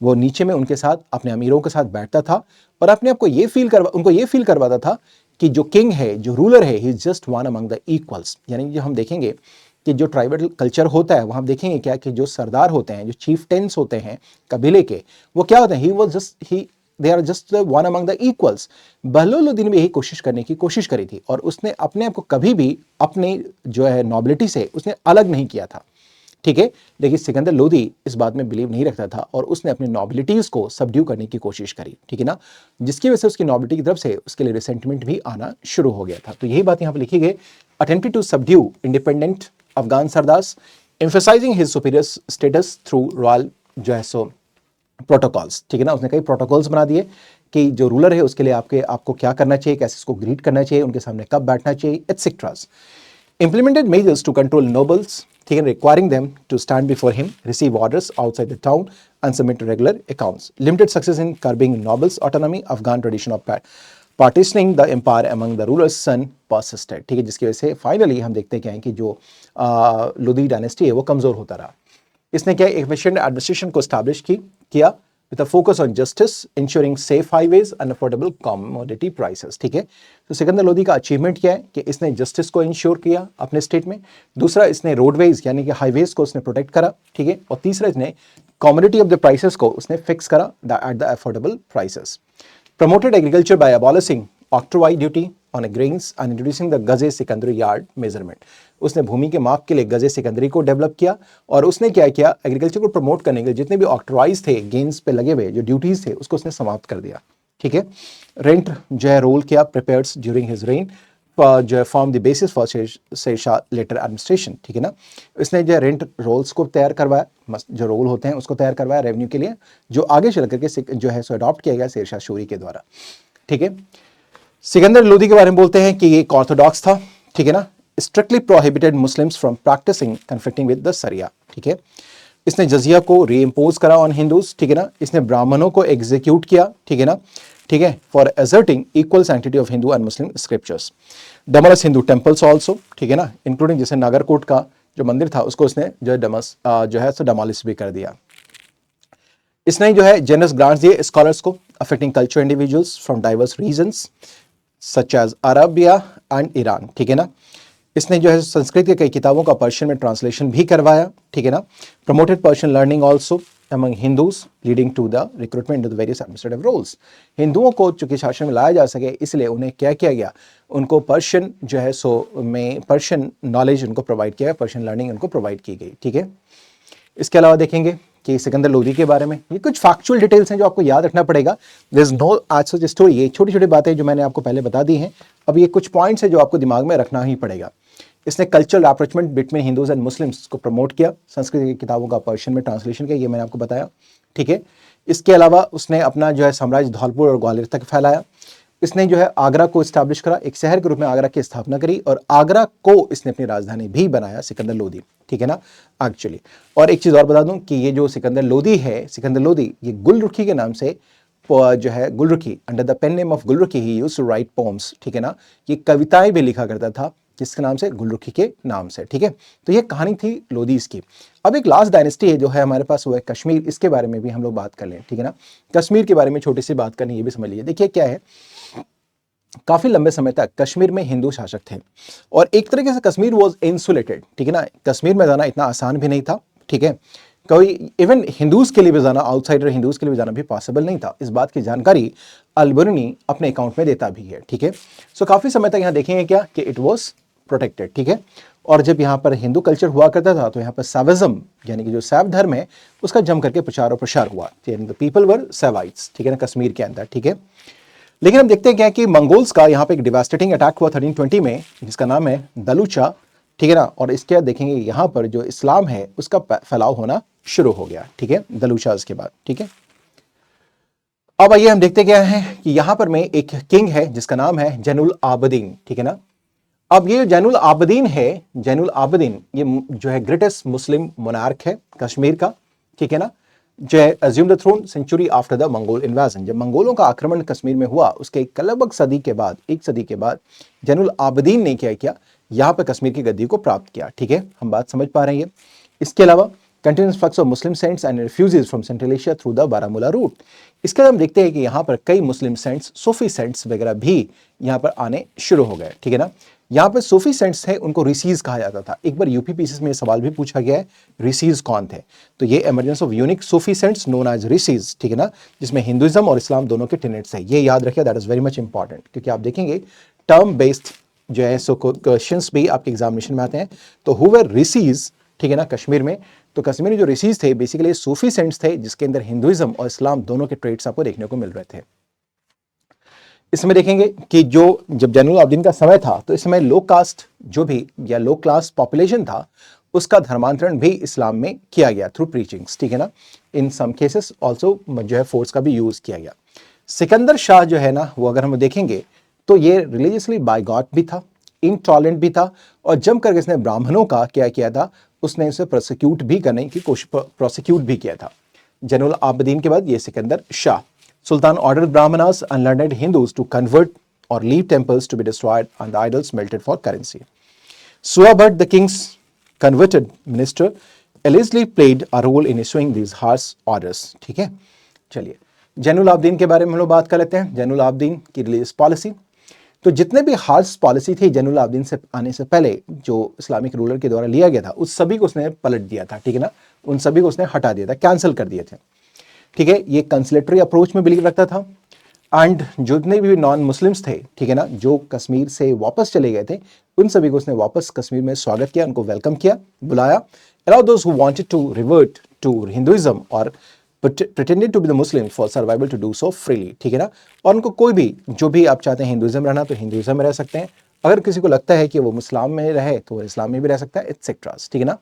वो नीचे में उनके साथ, अपने अमीरों के साथ बैठता था और अपने आप को उनको ये फील करवाता था कि जो किंग है, जो रूलर है, he is just one among the equals. यानी जो हम देखेंगे कि जो ट्राइबल कल्चर होता है, वहाँ देखेंगे क्या कि जो सरदार होते हैं, जो चीफटेंस होते हैं कबीले के, वो क्या होते हैं, they are just one among the equals. Bahlol Lodi ने भी यही कोशिश करने की कोशिश करी थी और उसने अपने आप को कभी भी अपने जो है नॉबिलिटी से उसने अलग नहीं किया था। ठीक है, लेकिन सिकंदर लोधी इस बात में बिलीव नहीं रखता था और उसने अपने नॉबिलिटीज को सबड्यू करने की कोशिश करी। ठीक है ना, जिसकी वजह से उसकी नॉबिलिटी की तरफ से उसके लिए रिसेंटमेंट भी आना शुरू हो गया था। तो यही बात यहाँ पर लिखी गई, attempted to subdue independent Afghan sardars, emphasizing his superior status through royal जो है सो प्रोटोकॉल्स। ठीक है ना, उसने कई प्रोटोकॉल्स बना दिए कि जो रूलर है उसके लिए आपको क्या करना चाहिए, कैसे उसको ग्रीट करना चाहिए, उनके सामने कब बैठना चाहिए, एटसेट्रास। Implemented measures to control nobles, ठीक है, requiring them to stand before him, receive orders outside the town and submit regular accounts. Limited success in curbing nobles' autonomy, Afghan tradition of partitioning the empire among the rulers' son persisted. ठीक है, जिसकी वजह से फाइनली हम देखते क्या है कि जो लोधी डायनेस्टी है वो कमजोर होता रहा। इसने क्या एफिशिएंट एडमिनिस्ट्रेशन को स्टैब्लिश किया with a focus on justice, ensuring safe highways and affordable commodity prices. ठीक है, तो सिकंदर लोधी का अचीवमेंट क्या है कि इसने जस्टिस को इंश्योर किया अपने स्टेट में, दूसरा इसने रोडवेज यानी कि हाईवेज को उसने प्रोटेक्ट करा, ठीक है, और तीसरा इसने कॉमोडिटी ऑफ द प्राइसेस को उसने फिक्स करा at the affordable prices. Promoted agriculture by abolishing octroi duty, on grains and introducing the Gaz Sikandari yard measurement. उसने भूमि के माप के लिए गजे सिकंदरी को डेवलप किया और उसने क्या किया, एग्रीकल्चर को प्रमोट करने के लिए जितने भी ऑक्ट्रॉइज थे, गेन्स पे लगे हुए जो ड्यूटीज थे, उसको उसने समाप्त कर दिया। ठीक है, रेंट जो है रोल किया प्रिपेयर्स ड्यूरिंग हिज रेन जो है form the basis for Sher Shah later administration. ठीक है ना, इसने जो रेंट रोल्स को तैयार करवाया, जो रोल होते हैं उसको तैयार करवाया रेवेन्यू के लिए, जो आगे चल करके जो है सो अडॉप्ट किया गया शेरशाह सूरी के द्वारा। ठीक है, सिकंदर लोदी के बारे में बोलते हैं कि ये एक ऑर्थोडॉक्स था। ठीक है ना, strictly prohibited Muslims from practicing conflicting with the Sharia. ठीक है, इसने जजिया को रीइम्पोज करा ऑन हिंदूज। ठीक है ना, इसने ब्राह्मणों को एग्जीक्यूट किया। ठीक है ना, ठीक है, for asserting equal sanctity of Hindu and Muslim scriptures. डमरस हिंदू टेम्पल्स ऑल्सो। ठीक है ना, इंक्लूडिंग जैसे नागरकोट का जो मंदिर था उसको उसने जो है डमोलिश भी कर दिया। इसने जो है जेनरस ग्रांट्स दिए स्कॉलर्स को affecting culture individuals from diverse regions such as Arabia and Iran. ठीक है ना, इसने जो है संस्कृत की कई किताबों का पर्शियन में ट्रांसलेशन भी करवाया। ठीक है ना, promoted Persian learning also among Hindus leading to the recruitment to the various administrative roles। हिंदुओं को चूंकि शासन में लाया जा सके इसलिए उन्हें क्या किया गया, उनको पर्शियन जो है सो में पर्शियन नॉलेज उनको प्रोवाइड किया, पर्शियन लर्निंग उनको प्रोवाइड की गई। ठीक है, इसके अलावा देखेंगे कि सिकंदर लोदी के बारे में ये कुछ फैक्चुअल डिटेल्स हैं जो आपको याद रखना पड़ेगा। देयर इज नो आज सच स्टोरी, ये छोटी छोटी बातें जो मैंने आपको पहले बता दी हैं, अब ये कुछ पॉइंट्स हैं जो आपको दिमाग में रखना ही पड़ेगा। इसने cultural rapprochement between Hindus and Muslims को प्रमोट किया, संस्कृत की किताबों का पर्शियन में ट्रांसलेशन किया, ये मैंने आपको बताया। ठीक है, इसके अलावा उसने अपना जो है साम्राज्य धौलपुर और ग्वालियर तक फैलाया। इसने जो है आगरा को इस्टेब्लिश करा, एक शहर के रूप में आगरा की स्थापना करी और आगरा को इसने अपनी राजधानी भी बनाया, सिकंदर लोदी। ठीक है ना, एक्चुअली। और एक चीज़ और बता दूं कि ये जो सिकंदर लोदी है, सिकंदर लोदी ये गुलरुखी के नाम से जो है Gulrukhi, under the pen name of Gulrukhi he used to write poems. ठीक है ना, ये कविताएं भी लिखा करता था जिसके नाम से गुलरुखी के नाम से। ठीक है, तो ये कहानी थी लोदीज की। अब एक लास्ट डायनेस्टी है जो है हमारे पास, वो है कश्मीर। इसके बारे में भी हम लोग बात कर लें। ठीक है ना, कश्मीर के बारे में छोटी सी बात करनी, ये भी समझ लीजिए। देखिए क्या है, काफी लंबे समय तक कश्मीर में हिंदू शासक थे और एक तरीके से कश्मीर वॉज इंसुलेटेड। ठीक है ना, कश्मीर में जाना इतना आसान भी नहीं था। ठीक है, कोई इवन हिंदूज के लिए भी जाना, आउटसाइडर हिंदूज के लिए भी जाना भी पॉसिबल नहीं था। इस बात की जानकारी अल-बरूनी अपने अकाउंट में देता भी है। ठीक है, सो काफी समय तक यहाँ देखेंगे क्या कि इट वॉज प्रोटेक्टेड। ठीक है, और जब यहाँ पर हिंदू कल्चर हुआ करता था तो यहाँ पर सैविज्म यानी कि जो सैव धर्म है उसका जम करके प्रचार और प्रसार हुआ। The people were Shaivites. ठीक है ना, कश्मीर के अंदर। ठीक है, लेकिन हम देखते हैं क्या कि मंगोल्स का यहाँ पे एक डिवास्टेटिंग अटैक हुआ 1320 में जिसका नाम है दलूचा। ठीक है ना, और इसके बाद देखेंगे यहाँ पर जो इस्लाम है उसका फैलाव होना शुरू हो गया। ठीक है, दलूचाज के बाद। ठीक है, अब आइए हम देखते क्या है कि यहाँ पर में एक किंग है जिसका नाम है जैनुल आबदीन। ठीक है ना, अब ये जैनुल आबदीन है, जैनुल आबदीन ये जो है ग्रेटेस्ट मुस्लिम मोनार्क है कश्मीर का। ठीक है ना, जो है assume the throne century after the Mongol invasion. जब मंगोलों का आक्रमण कश्मीर में हुआ उसके लगभग सदी के बाद, एक सदी के बाद जैनुल आबदीन ने क्या किया, यहाँ पर कश्मीर की गद्दी को प्राप्त किया। ठीक है, हम बात समझ पा रहे हैं। इसके अलावा continuous flux of Muslim saints and refugees from Central Asia through the Baramulla route. इसके बाद हम देखते हैं कि यहाँ पर कई मुस्लिम सेंट्स, सूफी सेंट्स वगैरह भी यहाँ पर आने शुरू हो गए। ठीक है ना, यहाँ पर सूफी सेंट्स थे उनको ऋषिज कहा जाता था। एक बार यूपी पीसीएस में सवाल भी पूछा गया है, ऋषिज कौन थे, तो ये emergence of unique Sufi saints known as rishis. ठीक है ना, जिसमें हिंदुइज्म और इस्लाम दोनों के टेनेट्स है, ये याद रखिए, that is very much important. क्योंकि आप देखेंगे टर्म बेस्ड जो है सो क्वेश्चंस भी आपके एग्जामिनेशन में आते हैं। तो हु वर ऋषिज, ठीक है ना, कश्मीर में, तो कश्मीर में जो ऋषिज थे बेसिकली सूफी सेंट्स थे जिसके अंदर हिंदुइज्म और इस्लाम दोनों के ट्रेड्स आपको देखने को मिल रहे थे। इसमें देखेंगे कि जो जब जैनुल आबदीन का समय था तो इस समय लो कास्ट जो भी या लो क्लास पॉपुलेशन था उसका धर्मांतरण भी इस्लाम में किया गया थ्रू प्रीचिंग्स। ठीक है ना, इन सम केसेस ऑल्सो जो है फोर्स का भी यूज किया गया। सिकंदर शाह जो है ना, वो अगर हम देखेंगे तो ये रिलीजियसली बायगॉट भी था, इंटॉलरेंट भी था और जम करके इसने ब्राह्मणों का क्या किया था, उसने इसे प्रोसिक्यूट भी करने की कोशिश, प्रोसिक्यूट भी किया था। जैनुल आबदीन के बाद ये Sikandar Shah. Sultan ordered Brahmanas and learned Hindus to convert or leave temples to be destroyed and the idols melted for currency. Suabad, the king's converted minister, allegedly played a role in issuing these harsh orders. ठीक है, चलिए जैनुल आबदीन के बारे में हम लोग बात कर लेते हैं। जैनुल आबदीन की रिलीजियस पॉलिसी, तो जितने भी हार्श पॉलिसी थी जैनुल आबदीन से आने से पहले जो इस्लामिक रूलर के द्वारा लिया गया था उस सभी को उसने पलट दिया था। ठीक है ना, उन सभी को उसने हटा दिया था, कैंसिल कर दिए थे। ठीक है, ये कंसिलेटरी अप्रोच में बिलीव रखता था। एंड जितने भी नॉन मुस्लिम्स थे, ठीक है ना, जो कश्मीर से वापस चले गए थे, उन सभी को उसने वापस कश्मीर में स्वागत किया, उनको वेलकम किया, बुलाया। Allow those who wanted to revert to Hinduism और pretended to be the Muslim for survival to do so freely, ठीक है ना। और उनको कोई भी, जो भी आप चाहते हैं हिंदुइज्म रहना तो हिंदुइज्म में रह सकते हैं, अगर किसी को लगता है कि वो इस्लाम में रहे तो वो इस्लाम में भी रह सकता है, एटसेट्रा, ठीक है ना।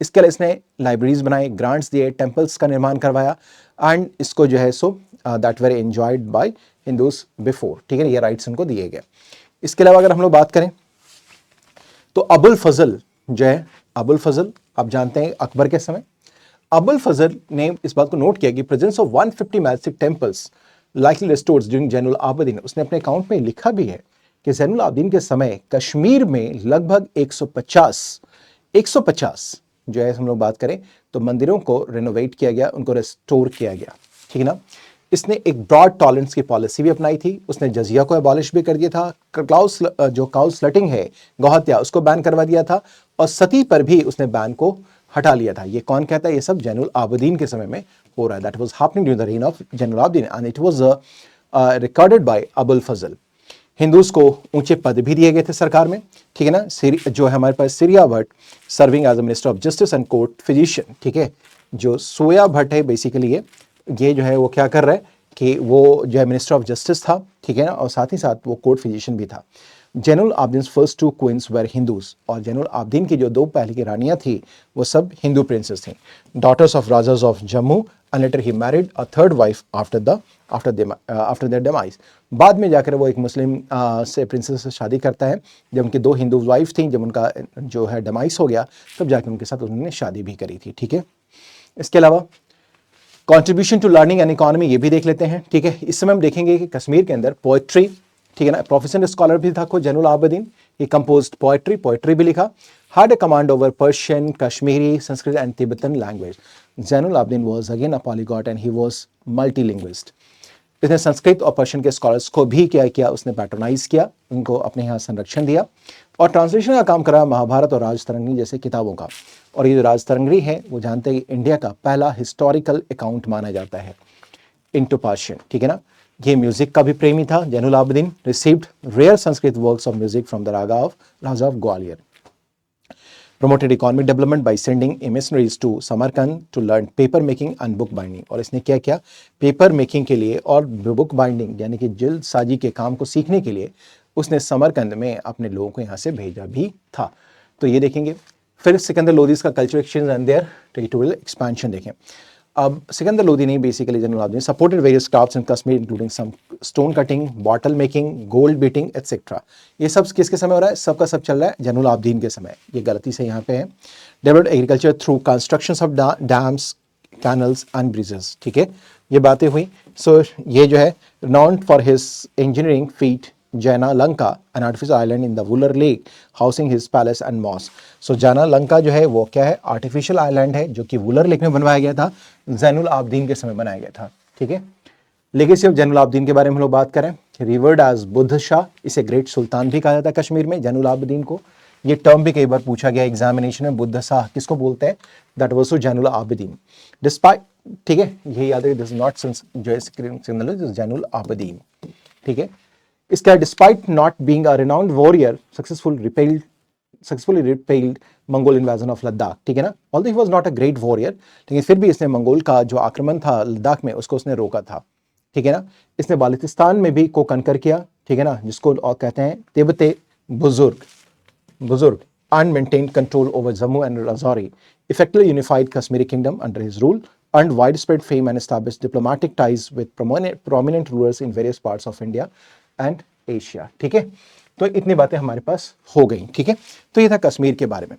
इसके लिए इसने लाइब्रेरीज बनाई, ग्रांट्स दिए, टेम्पल्स का निर्माण करवाया, एंड इसको जो है सो that were enjoyed by Hindus before, ठीक है, ये राइट्स उनको दिए गए। इसके अलावा अगर हम लोग बात करें तो अबुल फजल जो है, अबुल फजल आप जानते हैं अकबर के समय, अबुल फजल ने इस बात को नोट किया कि presence of 150 massive temples likely restored during Zainul Abedin. उसने अपने अकाउंट में लिखा भी है कि जैनुल आबदीन के समय कश्मीर में लगभग 150 जो है हम लोग बात करें तो मंदिरों को रेनोवेट किया गया, उनको रेस्टोर किया गया, ठीक है ना। इसने एक ब्रॉड टॉलरेंस की पॉलिसी भी अपनाई थी, उसने जजिया को एबॉलिश भी कर दिया था, काउ स्लटिंग है, गौहत्या, उसको बैन करवा दिया था, और सती पर भी उसने बैन को हटा लिया था। ये कौन कहता है? ये सब जैनुल आबदीन के समय में हो रहा है। That was happening during the reign of Zainul Abidin and it was recorded by Abul Fazl. Hindus को ऊंचे पद भी दिए गए थे सरकार में, ठीक है ना। जो है हमारे पास Sirya Bhatt serving as a minister of justice and court physician, ठीक है। जो सोया भट्ट है बेसिकली ये जो है वो क्या कर रहा है कि वो जो है मिनिस्टर ऑफ जस्टिस था, ठीक है ना, और साथ ही साथ वो कोर्ट फिजिशियन भी था। Zainul Abidin first two queens were Hindus, और जैनुल आबदीन की जो दो पहले की रानियां थी वो सब हिंदू प्रिंसेस थी, daughters of rajas of Jammu, and later he married a third wife after their demise. बाद में जाकर वो एक मुस्लिम से प्रिंसेस से शादी करता है। जब उनकी दो हिंदू वाइफ थी, जब उनका जो है डेमाइस हो गया तब जाकर उनके साथ उन्होंने शादी भी करी थी, ठीक है। इसके अलावा contribution to learning and economy ये भी देख लेते हैं, ठीक है। इस समय हम देखेंगे कि कश्मीर के अंदर पोएट्री, ठीक है ना, प्रोफेशनल स्कॉलर भी था को जैनुल आबदीन, ही कंपोज्ड पोएट्री भी लिखा, had a command over Persian, Kashmiri, Sanskrit and Tibetan language. Zainul Abidin was again a polyglot and he was multilinguist. इसने संस्कृत और पर्शियन के स्कॉलर्स को भी क्या किया, उसने पैट्रोनाइज किया, उनको अपने यहाँ संरक्षण दिया, और ट्रांसलेशन का काम करा महाभारत और राजतरंगिणी जैसे किताबों का। और ये जो राजतरंगिणी है वो जानते हैं कि इंडिया का पहला हिस्टोरिकल अकाउंट माना जाता है इनटू पर्शियन, ठीक है ना। ये म्यूजिक का भी प्रेमी था। Zainul Abidin received rare Sanskrit works of music from the raja of Gwalior. Promoted economic development by sending emissaries to Samarkand to learn paper making and book binding। और इसने क्या किया, पेपर मेकिंग के लिए और बुक बाइंडिंग यानी कि जल्द साजी के काम को सीखने के लिए उसने समरकंद में अपने लोगों को यहाँ से भेजा भी था। तो ये देखेंगे। फिर सिकंदर लोदीज का culture exchange and their territorial expansion देखें। अब सिकंदर लोदी ने basically Zainul Abidin supported various crafts in Kashmir including some stone cutting, bottle making, gold beating etcetera. ये सब किसके समय हो रहा है? सबका सब चल रहा है जैनुल आबदीन के समय। ये गलती से यहाँ पे है। Developed agriculture through constructions of dams, canals and bridges, ठीक है, ये बातें हुई। सो ये जो है renowned for his engineering feet जैना Lanka, an artificial island in the Vular Lake housing his palace and mosque। सो जाना लंका जो है वो क्या है? आर्टिफिशियल आइलैंड है जो कि वुलर लेक में बनवाया गया था, जैनुल आबदीन के समय बनाया गया था, ठीक है। लेगेसी ऑफ जैनुल आबदीन के बारे में हम लोग बात करें, रिवर्ड एज बुद्ध शाह, इसे ग्रेट सुल्तान भी कहा जाता है कश्मीर में जैनुल आबदीन को। ये टर्म भी कई बार पूछा गया एग्जामिनेशन में, बुद्ध शाह किसको बोलते हैं? That was Zainul Abedin. Despite, ठीक है, ये याद है, दिस इज नॉट जो है सिग्नल जैनुल आबदीन, ठीक है। इसका despite not being a renowned warrior successfully repelled Mongol invasion of Ladakh, ठीक है ना। Although he was not a great warrior, लेकिन फिर भी इसने मंगोल का जो आक्रमण था लद्दाख में उसको उसने रोका था, ठीक है ना। इसने बाल्टिस्तान में भी को कनकर किया, ठीक है ना, जिसको और कहते हैं तिब्बते बुजुर्ग and maintained control over Jammu and Rajouri, effectively unified Kashmiri kingdom under his rule, earned widespread fame and established diplomatic ties with prominent rulers in various parts of India and Asia, ठीक है। तो इतनी बातें हमारे पास हो गई, ठीक है। तो ये था कश्मीर के बारे में।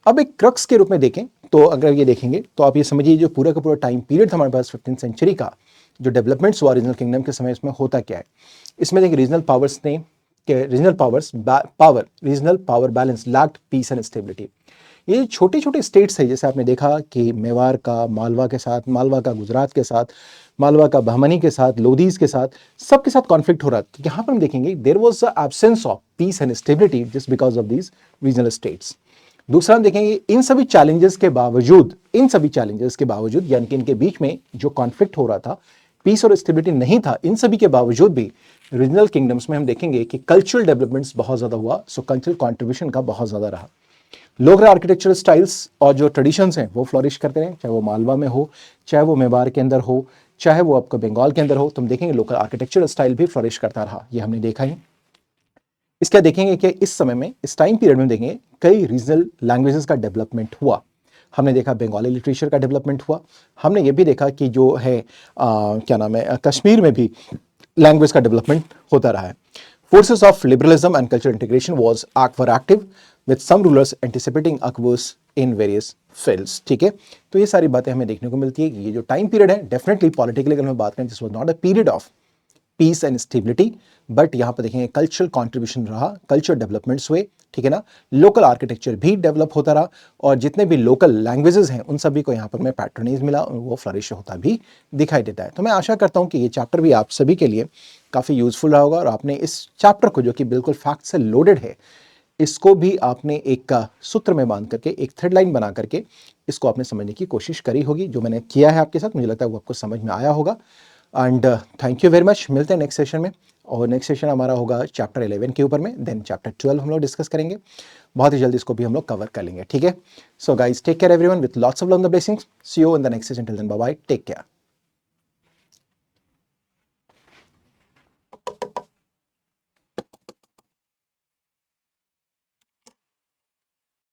अब एक क्रक्स के रूप में देखें तो अगर ये देखेंगे तो आप ये समझिए जो पूरा का पूरा टाइम पीरियड था हमारे पास 15th सेंचुरी का, जो डेवलपमेंट्स हुआ रीजनल किंगडम के समय, इसमें होता क्या है? इसमें देखिए regional power balance lacked peace and stability. ये छोटे छोटे स्टेट्स है, जैसे आपने देखा कि मेवाड़ का मालवा के साथ, मालवा का गुजरात के साथ, मालवा का बहमनी के साथ, लोधीज के साथ, सबके साथ कॉन्फ्लिक्ट हो रहा था। यहाँ पर हम देखेंगे there was a absence of peace and stability just because of these regional states. दूसरा हम देखेंगे इन सभी चैलेंजेस के बावजूद यानी कि इनके बीच में जो कॉन्फ्लिक्ट हो रहा था, पीस और स्टेबिलिटी नहीं था, इन सभी के बावजूद भी रीजनल किंगडम्स में हम देखेंगे कि कल्चरल डेवलपमेंट्स बहुत ज़्यादा हुआ। सो कल्चरल कॉन्ट्रीब्यूशन का बहुत ज़्यादा रहा। लोकल आर्किटेक्चरल स्टाइल्स और जो ट्रेडिशंस हैं वो फ्लोरिश करते रहे, चाहे वो मालवा में हो, चाहे वो मेवाड़ के अंदर हो, चाहे वो आपका बंगाल के अंदर हो। तुम देखेंगे लोकल आर्किटेक्चरल स्टाइल भी फ्लोरिश करता रहा, ये हमने देखा ही। इसका देखेंगे कि इस समय में, इस टाइम पीरियड में देखेंगे कई रीजनल लैंग्वेजेस का डेवलपमेंट हुआ। हमने देखा बंगाली लिटरेचर का डेवलपमेंट हुआ। हमने ये भी देखा कि जो है क्या नाम है, कश्मीर में भी लैंग्वेज का डेवलपमेंट होता रहा है। Forces of liberalism and cultural integration was were active with some rulers anticipating Akbar's in various fields. ठीक है, तो ये सारी बातें हमें देखने को मिलती है कि ये जो टाइम पीरियड है, डेफिनेटली पॉलिटिकली अगर हम बात करें, this was not a period of peace and stability, but यहाँ पर देखेंगे कल्चरल कॉन्ट्रीब्यूशन रहा, कल्चर डेवलपमेंट्स हुए। ठीक है ना, लोकल आर्किटेक्चर भी डेवलप होता रहा, और जितने भी लोकल लैंग्वेजेस हैं उन सभी को यहाँ पर में पैट्रोनेज मिला और वो फ्लरिश होता भी दिखाई देता है। तो मैं आशा करता हूँ कि ये चैप्टर भी आप सभी के लिए काफ़ी यूजफुल रहा होगा, और आपने इस चैप्टर को, जो कि बिल्कुल फैक्ट से लोडेड है, इसको भी आपने एक सूत्र में बांध करके, एक थ्रेड लाइन बना करके इसको आपने समझने की कोशिश करी होगी। जो मैंने किया है आपके साथ, मुझे लगता है वो आपको समझ में आया होगा। And thank you very much. मिलते हैं नेक्स्ट सेशन में, और नेक्स्ट सेशन हमारा होगा चैप्टर 11 के ऊपर में, देन चैप्टर 12 हम लोग डिस्कस करेंगे। बहुत ही जल्दी इसको भी हम लोग कवर कर लेंगे। ठीक है, so guys take care everyone, with lots of love and blessings. See you in the next session. Till then bye bye, take care.